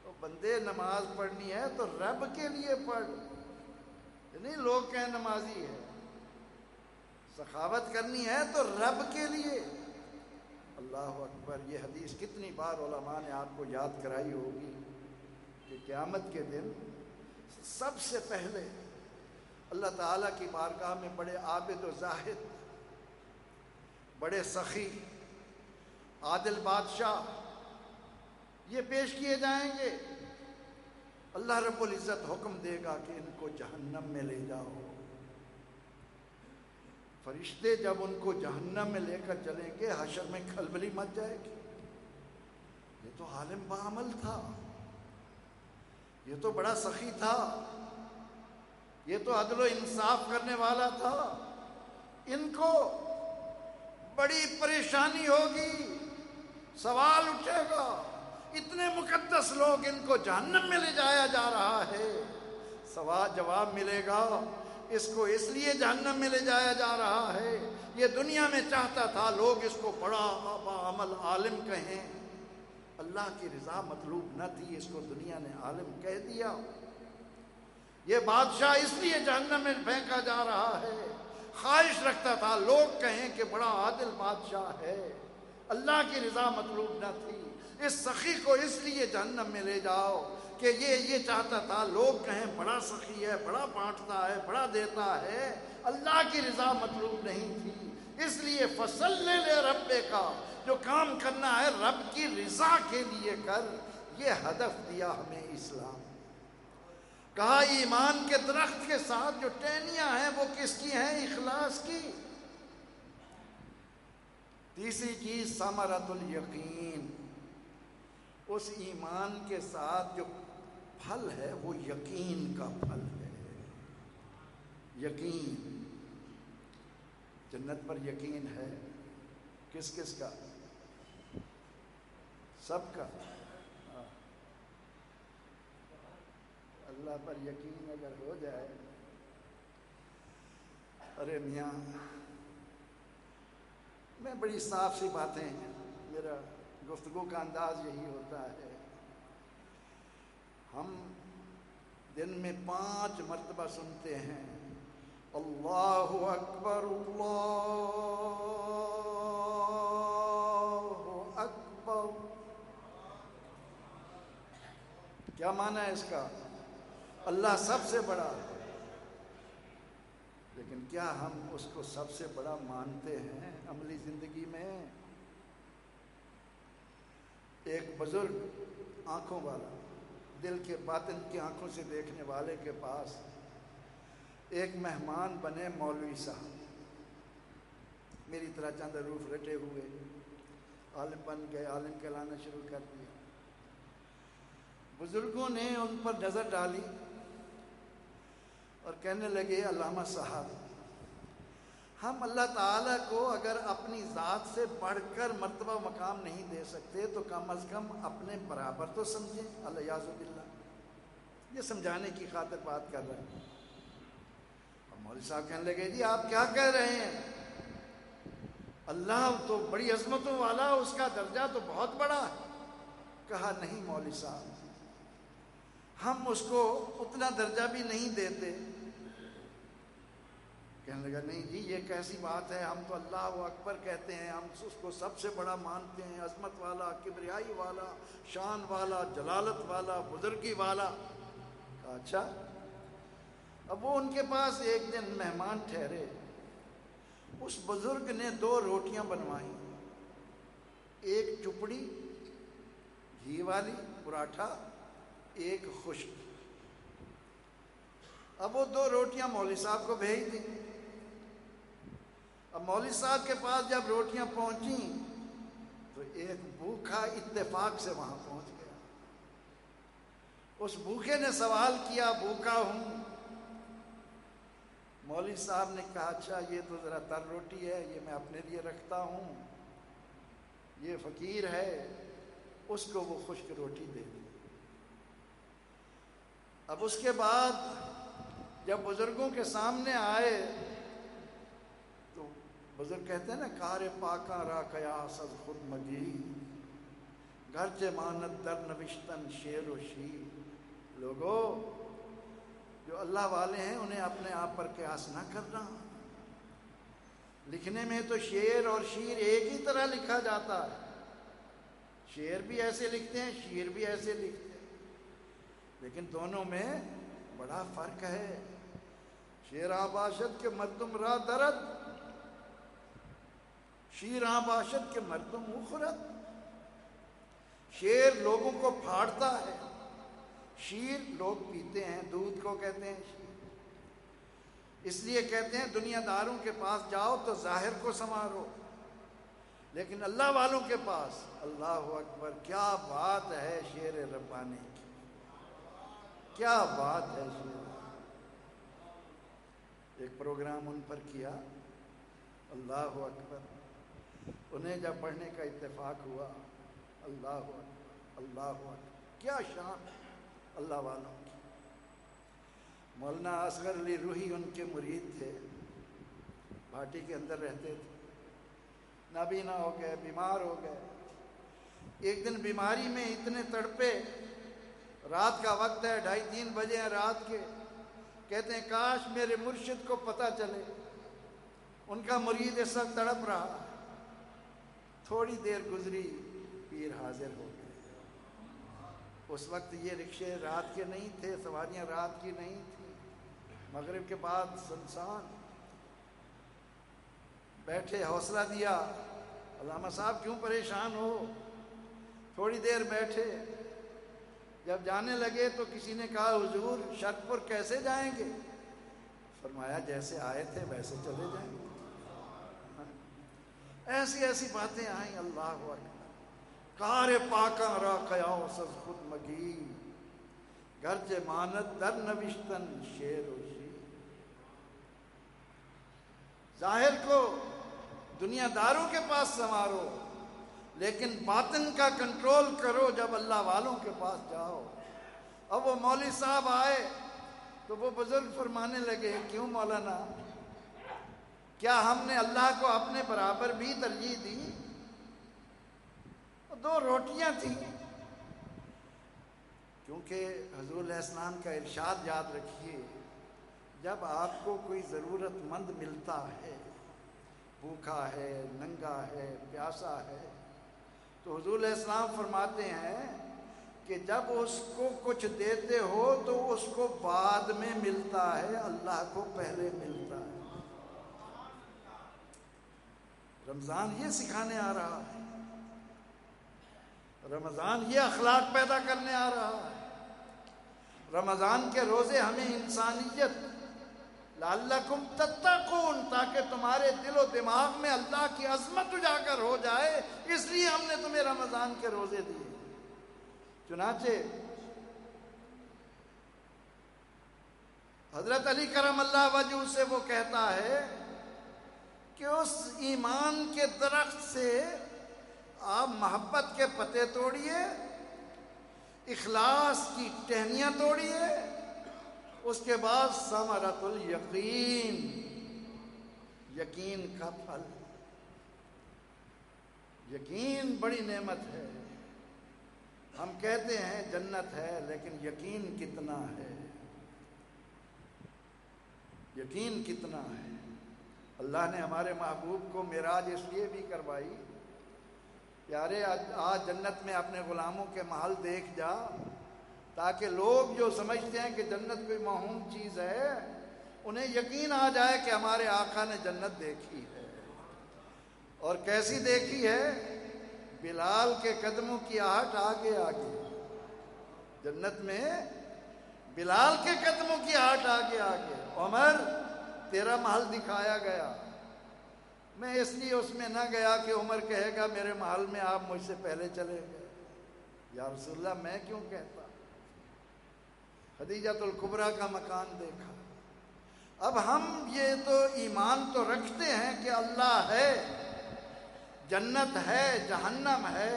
Speaker 1: تو بندے نماز پڑھنی ہے تو رب کے لیے پڑھ, نہیں لوگ کہیں نمازی ہے. سخاوت کرنی ہے تو رب کے لیے. اللہ اکبر. یہ حدیث کتنی بار علماء نے آپ کو یاد کرائی ہوگی کہ قیامت کے دن سب سے پہلے اللہ تعالیٰ کی بارگاہ میں بڑے عابد و زاہد, بڑے سخی, عادل بادشاہ یہ پیش کیے جائیں گے. اللہ رب العزت حکم دے گا کہ ان کو جہنم میں لے جاؤ. فرشتے جب ان کو جہنم میں لے کر چلیں گے, حشر میں کھلبلی مچ جائے گی. یہ تو عالم بعمل تھا, یہ تو بڑا سخی تھا, یہ تو عدل و انصاف کرنے والا تھا. ان کو بڑی پریشانی ہوگی, سوال اٹھے گا, اتنے مقدس لوگ ان کو جہنم میں لے جایا جا رہا ہے. سوال جواب ملے گا, اس کو اس لیے جہنم میں لے جایا جا رہا ہے, یہ دنیا میں چاہتا تھا لوگ اس کو بڑا عمل عالم کہیں. اللہ کی رضا مطلوب نہ تھی, اس کو دنیا نے عالم کہہ دیا. یہ بادشاہ اس لیے جہنم میں پھینکا جا رہا ہے، خواہش رکھتا تھا لوگ کہیں کہ بڑا عادل بادشاہ ہے، اللہ کی رضا مطلوب نہ تھی۔ اس سخی کو اس لیے جہنم میں لے جاؤ کہ یہ چاہتا تھا لوگ کہیں بڑا سخی ہے، بڑا بانٹتا ہے، بڑا دیتا ہے، اللہ کی رضا مطلوب نہیں تھی۔ اس لیے فصل لے ربے کا، جو کام کرنا ہے رب کی رضا کے لیے کر، یہ ہدف دیا ہمیں اسلام۔ کہا ایمان کے درخت کے ساتھ جو ٹہنیاں ہیں وہ کس کی ہیں؟ اخلاص کی۔ تیسری چیز ثمرۃ الیقین، اس ایمان کے ساتھ جو پھل ہے وہ یقین کا پھل ہے۔ یقین، جنت پر یقین ہے کس کس کا؟ سب کا۔ اللہ پر یقین اگر ہو جائے، ارے میاں میں بڑی صاف سی باتیں، میرا گفتگو کا انداز یہی ہوتا ہے، ہم دن میں 5 مرتبہ سنتے ہیں اللہ اکبر اللہ اکبر۔ کیا معنی ہے اس کا؟ اللہ سب سے بڑا ہے، لیکن کیا ہم اس کو سب سے بڑا مانتے ہیں عملی زندگی میں؟ ایک بزرگ آنکھوں والا، دل کے باطن کی آنکھوں سے دیکھنے والے کے پاس ایک مہمان بنے مولوی صاحب، میری طرح چند حروف رٹے ہوئے، عالم بن گئے، عالم کہلانا شروع کر دیا۔ بزرگوں نے ان پر نظر ڈالی اور کہنے لگے علامہ صاحب، ہم اللہ تعالیٰ کو اگر اپنی ذات سے بڑھ کر مرتبہ مقام نہیں دے سکتے تو کم از کم اپنے برابر تو سمجھیں۔ الیاذ باللہ، یہ سمجھانے کی خاطر بات کر رہے ہیں۔ اور مولوی صاحب کہنے لگے جی آپ کیا کہہ رہے ہیں؟ اللہ تو بڑی عظمتوں والا، اس کا درجہ تو بہت بڑا ہے۔ کہا نہیں مولوی صاحب، ہم اس کو اتنا درجہ بھی نہیں دیتے۔ کہنے لگا نہیں جی یہ کیسی بات ہے، ہم تو اللہ اکبر کہتے ہیں، ہم اس کو سب سے بڑا مانتے ہیں، عظمت والا، کبریائی والا، شان والا، جلالت والا، بزرگی والا۔ کہا اچھا۔ اب وہ ان کے پاس ایک دن مہمان ٹھہرے، اس بزرگ نے 2 روٹیاں بنوائیں، ایک چپڑی گھی والی پراٹھا، ایک خشک۔ اب وہ 2 روٹیاں مولوی صاحب کو بھیج دیں۔ اب مولوی صاحب کے پاس جب روٹیاں پہنچیں تو ایک بھوکھا اتفاق سے وہاں پہنچ گیا۔ اس بھوکے نے سوال کیا بھوکا ہوں؟ مولوی صاحب نے کہا اچھا یہ تو ذرا تر روٹی ہے، یہ میں اپنے لیے رکھتا ہوں، یہ فقیر ہے، اس کو وہ خشک روٹی دے دی۔ اب اس کے بعد جب بزرگوں کے سامنے آئے تو بزرگ کہتے ہیں نا کار پاکاں را قیاس از خود مگی، گرچہ مانت در نوشتن شعر و شیر۔ لوگو جو اللہ والے ہیں انہیں اپنے آپ پر قیاس نہ کرنا، لکھنے میں تو شعر اور شیر ایک ہی طرح لکھا جاتا ہے، شعر بھی ایسے لکھتے ہیں، شیر بھی ایسے لکھتے ہیں، لیکن دونوں میں بڑا فرق ہے۔ شعر باشد کے مردم را درد، شیر باشد کے مردم اخرت۔ شعر لوگوں کو پھاڑتا ہے، شیر لوگ پیتے ہیں، دودھ کو کہتے ہیں شیر۔ اس لیے کہتے ہیں دنیا داروں کے پاس جاؤ تو ظاہر کو سنوارو، لیکن اللہ والوں کے پاس اللہ اکبر، کیا بات ہے شعر ربانی کی، کیا بات ہے شعر۔ ایک پروگرام ان پر کیا، اللہ اکبر، انہیں جب پڑھنے کا اتفاق ہوا، اللہ اکبر اللہ اکبر، کیا شان اللہ والوں کی۔ مولانا اصغر علی روحی ان کے مرید تھے، بھاٹی کے اندر رہتے تھے، نابینا ہو گئے، بیمار ہو گئے۔ ایک دن بیماری میں اتنے تڑپے، رات کا وقت ہے، 2:30-3 بجے ہیں رات کے، کہتے ہیں کاش میرے مرشد کو پتہ چلے ان کا مرید اس وقت تڑپ رہا. تھوڑی دیر گزری پیر حاضر ہو گئے. اس وقت یہ رکشے رات کے نہیں تھے، سواریاں رات کی نہیں تھی، مغرب کے بعد سنسان. بیٹھے، حوصلہ دیا، علامہ صاحب کیوں پریشان ہو؟ تھوڑی دیر بیٹھے. جب جانے لگے تو کسی نے کہا حضور شرق پور کیسے جائیں گے؟ فرمایا جیسے آئے تھے ویسے چلے جائیں گے. ایسی ایسی باتیں آئیں. اللہ اکبر. کار پاکاں را قیاؤ سز خود مگی گرج مانت در نوشتن شیر و شیر. ظاہر کو دنیا داروں کے پاس سنوارو، لیکن باطن کا کنٹرول کرو جب اللہ والوں کے پاس جاؤ. اب وہ مولوی صاحب آئے تو وہ بزرگ فرمانے لگے کیوں مولانا، کیا ہم نے اللہ کو اپنے برابر بھی ترجیح دی؟ 2 روٹیاں تھیں. کیونکہ حضور علیہ السلام کا ارشاد یاد رکھیے، جب آپ کو کوئی ضرورت مند ملتا ہے، بھوکا ہے، ننگا ہے، پیاسا ہے، تو حضور علیہ السلام فرماتے ہیں کہ جب اس کو کچھ دیتے ہو تو اس کو بعد میں ملتا ہے، اللہ کو پہلے ملتا ہے. رمضان یہ سکھانے آ رہا ہے، رمضان یہ اخلاق پیدا کرنے آ رہا ہے. رمضان کے روزے ہمیں انسانیت، لعلکم تتقون، تاکہ تمہارے دل و دماغ میں اللہ کی عظمت اجاگر ہو جائے، اس لیے ہم نے تمہیں رمضان کے روزے دیے. چنانچہ حضرت علی کرم اللہ وجہہ سے وہ کہتا ہے کہ اس ایمان کے درخت سے آپ محبت کے پتے توڑیے، اخلاص کی ٹہنیاں توڑیے، اس کے بعد ثمرۃ الیقین، یقین کا پھل. یقین بڑی نعمت ہے. ہم کہتے ہیں جنت ہے، لیکن یقین کتنا ہے؟ یقین کتنا ہے؟ اللہ نے ہمارے محبوب کو معراج اس لیے بھی کروائی، پیارے آج جنت میں اپنے غلاموں کے محل دیکھ جا، تاکہ لوگ جو سمجھتے ہیں کہ جنت کوئی موہوم چیز ہے، انہیں یقین آ جائے کہ ہمارے آقا نے جنت دیکھی ہے. اور کیسی دیکھی ہے؟ بلال کے قدموں کی آہٹ آگے آگے. جنت میں بلال کے قدموں کی آہٹ آگے آگے. عمر تیرا محل دکھایا گیا. میں اس لیے اس میں نہ گیا کہ عمر کہے گا میرے محل میں آپ مجھ سے پہلے چلے گئے. یا رسول اللہ میں کیوں کہتا؟ خدیجۃ الکبریٰ کا مکان دیکھا. اب ہم یہ تو ایمان تو رکھتے ہیں کہ اللہ ہے، جنت ہے، جہنم ہے،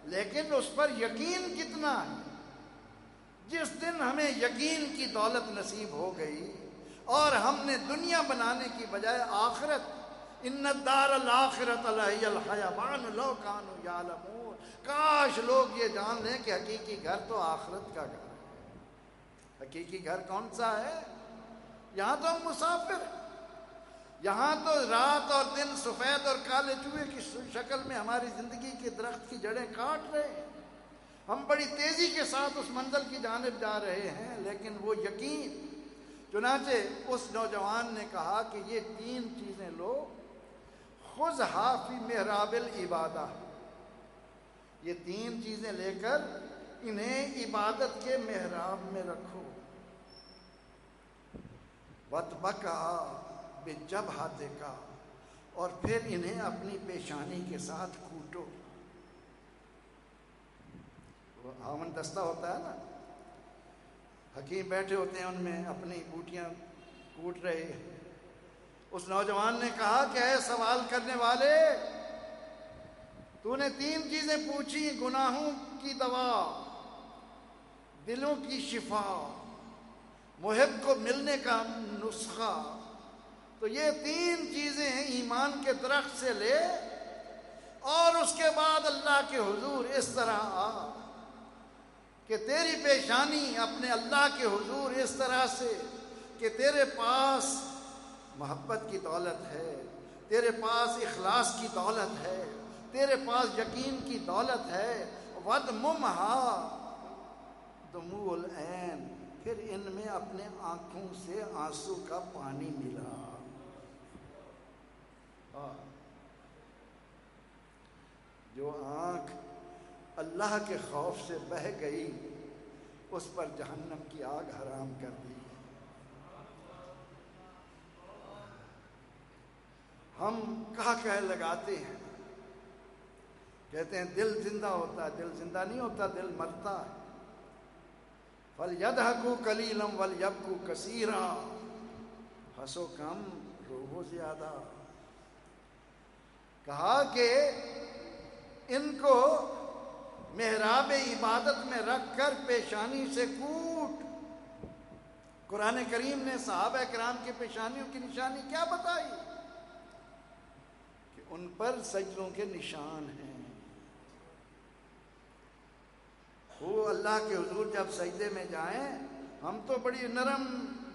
Speaker 1: لیکن اس پر یقین کتنا ہے؟ جس دن ہمیں یقین کی دولت نصیب ہو گئی اور ہم نے دنیا بنانے کی بجائے آخرت، ان الدار الاخرۃ لہی الحیوان لو کانوا یعلمون، کاش لوگ یہ جان لیں کہ حقیقی گھر تو آخرت کا گھر ہے. حقیقی گھر کون سا ہے؟ یہاں تو ہم مسافر ہیں. یہاں تو رات اور دن سفید اور کالے چوہے کی شکل میں ہماری زندگی کے درخت کی جڑیں کاٹ رہے ہیں. ہم بڑی تیزی کے ساتھ اس منزل کی جانب جا رہے ہیں، لیکن وہ یقین. چنانچہ اس نوجوان نے کہا کہ یہ 3 چیزیں لو، خذھا فی محراب العبادہ، یہ 3 چیزیں لے کر انہیں عبادت کے محراب میں رکھو. وَاتْبَکَھا بِجَبْہَتِکَ، اور پھر انہیں اپنی پیشانی کے ساتھ کوٹو. وہ ہاون دستہ ہوتا ہے نا، حکیم بیٹھے ہوتے ہیں ان میں اپنی بوٹیاں کوٹ رہے ہیں. اس نوجوان نے کہا کہ اے سوال کرنے والے، تو نے 3 چیزیں پوچھی، گناہوں کی دوا، دلوں کی شفا، محب کو ملنے کا نسخہ. تو یہ 3 چیزیں ہیں، ایمان کے درخت سے لے اور اس کے بعد اللہ کے حضور اس طرح آ کہ تیری پیشانی اپنے اللہ کے حضور اس طرح سے کہ تیرے پاس محبت کی دولت ہے، تیرے پاس اخلاص کی دولت ہے، تیرے پاس یقین کی دولت ہے۔ وَدْمُمْهَا دموع العین، پھر ان میں اپنے آنکھوں سے آنسو کا پانی ملا۔ جو آنکھ اللہ کے خوف سے بہہ گئی اس پر جہنم کی آگ حرام کر دی۔ ہم کہہ لگاتے ہیں، کہتے ہیں دل زندہ ہوتا ہے، دل زندہ نہیں ہوتا، دل مرتا ہے۔ فَلْيَضْحَكُوا قَلِيلًا وَلْيَبْكُوا كَثِيرًا، ہنسو کم روو زیادہ۔ کہا کہ ان کو محراب عبادت میں رکھ کر پیشانی سے کوٹ۔ قرآن کریم نے صحابہ کرام کی پیشانیوں کی نشانی کیا بتائی؟ کہ ان پر سجدوں کے نشان ہیں۔ وہ اللہ کے حضور جب سجدے میں جائیں، ہم تو بڑی نرم،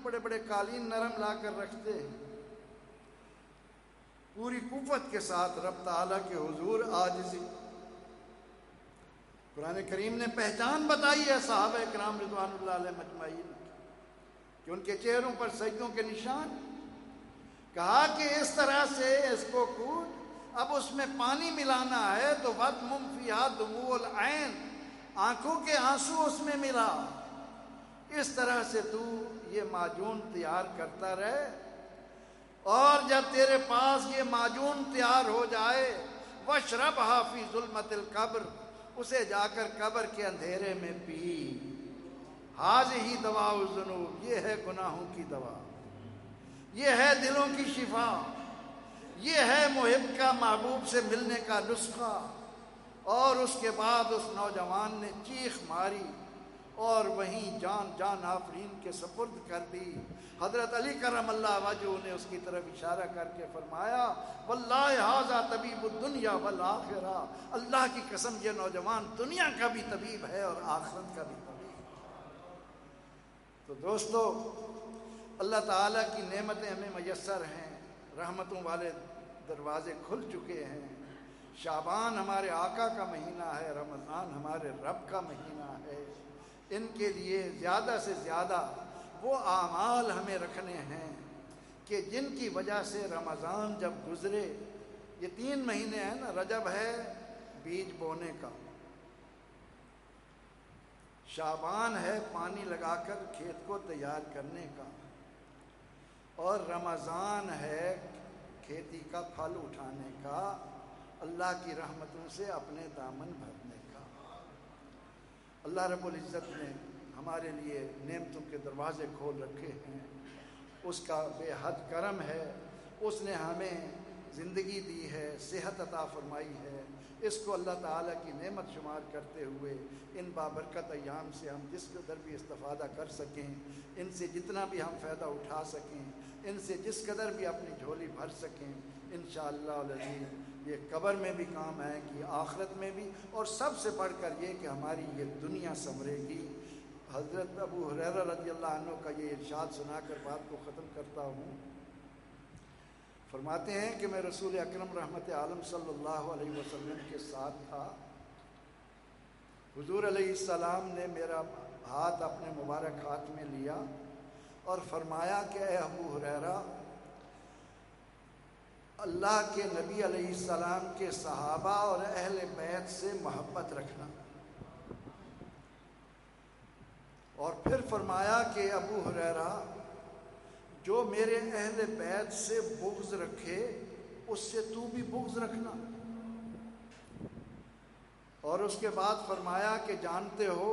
Speaker 1: بڑے بڑے قالین نرم لا کر رکھتے ہیں، پوری قوت کے ساتھ رب تعالیٰ کے حضور عاجزی۔ قرآن کریم نے پہچان بتائی ہے صحابہ کرام رضوان اللہ علیہ مجمعین کہ ان کے چہروں پر سجدوں کے نشان۔ کہا کہ اس طرح سے اس کو کوٹ، اب اس میں پانی ملانا ہے تو وَدْمُمْ فِيهَا دُمُوعُ الْعَيْنِ، آنکھوں کے آنسو اس میں ملا۔ اس طرح سے تو یہ معجون تیار کرتا رہے، اور جب تیرے پاس یہ معجون تیار ہو جائے وَاشْرَبْهَا فِي ظُلْمَةِ الْقَبْرِ، اسے جا کر قبر کے اندھیرے میں پی۔ هَذِهِ دَوَاءُ الذُّنُوبِ، یہ ہے گناہوں کی دوا، یہ ہے دلوں کی شفا، یہ ہے محب کا محبوب سے ملنے کا نسخہ۔ اور اس کے بعد اس نوجوان نے چیخ ماری اور وہیں جان آفرین کے سپرد کر دی۔ حضرت علی کرم اللہ وجہہ نے اس کی طرف اشارہ کر کے فرمایا واللہ ھذا طبیب الدنیا والآخرہ، اللہ کی قسم یہ نوجوان دنیا کا بھی طبیب ہے اور آخرت کا بھی طبیب۔ تو دوستو، اللہ تعالیٰ کی نعمتیں ہمیں میسر ہیں، رحمتوں والے دروازے کھل چکے ہیں۔ شعبان ہمارے آقا کا مہینہ ہے، رمضان ہمارے رب کا مہینہ ہے۔ ان کے لیے زیادہ سے زیادہ وہ اعمال ہمیں رکھنے ہیں کہ جن کی وجہ سے رمضان جب گزرے، یہ 3 مہینے ہیں نا، رجب ہے بیج بونے کا، شعبان ہے پانی لگا کر کھیت کو تیار کرنے کا، اور رمضان ہے کھیتی کا پھل اٹھانے کا، اللہ کی رحمتوں سے اپنے دامن بھرنے کا۔ اللہ رب العزت نے ہمارے لیے نعمتوں کے دروازے کھول رکھے ہیں، اس کا بے حد کرم ہے۔ اس نے ہمیں زندگی دی ہے، صحت عطا فرمائی ہے، اس کو اللہ تعالیٰ کی نعمت شمار کرتے ہوئے ان بابرکت ایام سے ہم جس قدر بھی استفادہ کر سکیں، ان سے جتنا بھی ہم فائدہ اٹھا سکیں، ان سے جس قدر بھی اپنی جھولی بھر سکیں، انشاءاللہ العزیز یہ قبر میں بھی کام آئے گی، آخرت میں بھی، اور سب سے بڑھ کر یہ کہ ہماری یہ دنیا سنورے گی۔ حضرت ابو ہریرہ رضی اللہ عنہ کا یہ ارشاد سنا کر بات کو ختم کرتا ہوں۔ فرماتے ہیں کہ میں رسول اکرم رحمت عالم صلی اللہ علیہ وسلم کے ساتھ تھا، حضور علیہ السلام نے میرا ہاتھ اپنے مبارک ہاتھ میں لیا اور فرمایا کہ اے ابو ہریرہ، اللہ کے نبی علیہ السلام کے صحابہ اور اہل بیت سے محبت رکھنا، اور پھر فرمایا کہ ابو ہریرہ، جو میرے اہل بیت سے بغض رکھے اس سے تو بھی بغض رکھنا، اور اس کے بعد فرمایا کہ جانتے ہو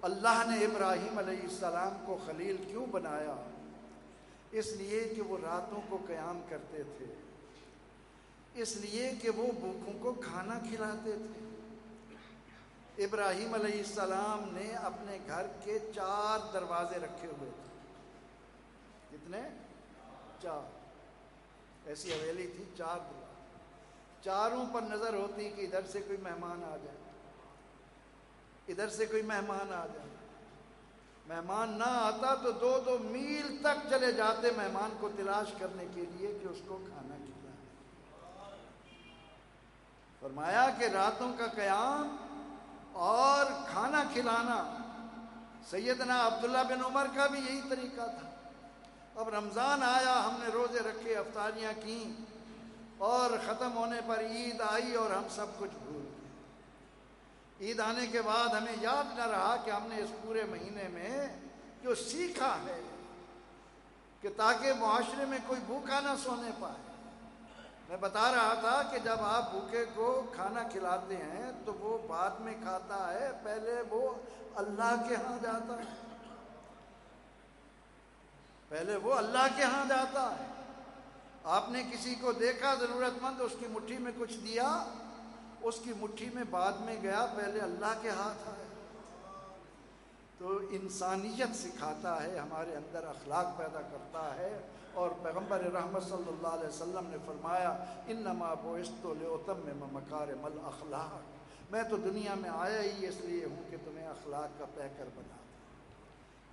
Speaker 1: اللہ نے ابراہیم علیہ السلام کو خلیل کیوں بنایا؟ اس لیے کہ وہ راتوں کو قیام کرتے تھے، اس لیے کہ وہ بھوکوں کو کھانا کھلاتے تھے۔ ابراہیم علیہ السلام نے اپنے گھر کے 4 دروازے رکھے ہوئے تھے۔ کتنے؟ 4۔ ایسی حویلی تھی، 4 دروازے، چاروں پر نظر ہوتی کہ ادھر سے کوئی مہمان آ جائے، ادھر سے کوئی مہمان آ جائے، مہمان نہ آتا تو 2 میل تک چلے جاتے مہمان کو تلاش کرنے کے لیے کہ اس کو کھانا کھلائیں۔ فرمایا کہ راتوں کا قیام اور کھانا کھلانا، سیدنا عبداللہ بن عمر کا بھی یہی طریقہ تھا۔ اب رمضان آیا، ہم نے روزے رکھے، افطاریاں کیں، اور ختم ہونے پر عید آئی اور ہم سب کچھ بھول گئے۔ عید آنے کے بعد ہمیں یاد نہ رہا کہ ہم نے اس پورے مہینے میں جو سیکھا ہے کہ تاکہ معاشرے میں کوئی بھوکا نہ سونے پائے۔ میں بتا رہا تھا کہ جب آپ بھوکے کو کھانا کھلاتے ہیں تو وہ بعد میں کھاتا ہے، پہلے وہ اللہ کے ہاں جاتا ہے، پہلے وہ اللہ کے ہاں جاتا ہے۔ آپ نے کسی کو دیکھا ضرورت مند، اس کی مٹھی میں کچھ دیا، اس کی مٹھی میں بعد میں گیا، پہلے اللہ کے ہاتھ آئے۔ تو انسانیت سکھاتا ہے، ہمارے اندر اخلاق پیدا کرتا ہے، اور پیغمبر رحمت صلی اللہ علیہ وسلم نے فرمایا انما بعثت لاتمم مکارم الاخلاق، میں تو دنیا میں آیا ہی اس لیے ہوں کہ تمہیں اخلاق کا پیکر بنا دوں،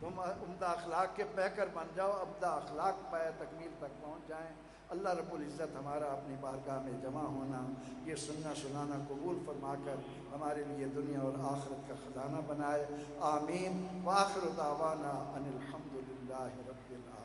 Speaker 1: تم عمدہ اخلاق کے پیکر بن جاؤ، عمدہ اخلاق پائے تکمیل تک پہنچ جائیں۔ اللہ رب العزت ہمارا اپنی بارگاہ میں جمع ہونا، یہ سننا سنانا قبول فرما کر ہمارے لیے دنیا اور آخرت کا خزانہ بنائے، آمین۔ وآخر دعوانا ان الحمد للہ رب العالمین۔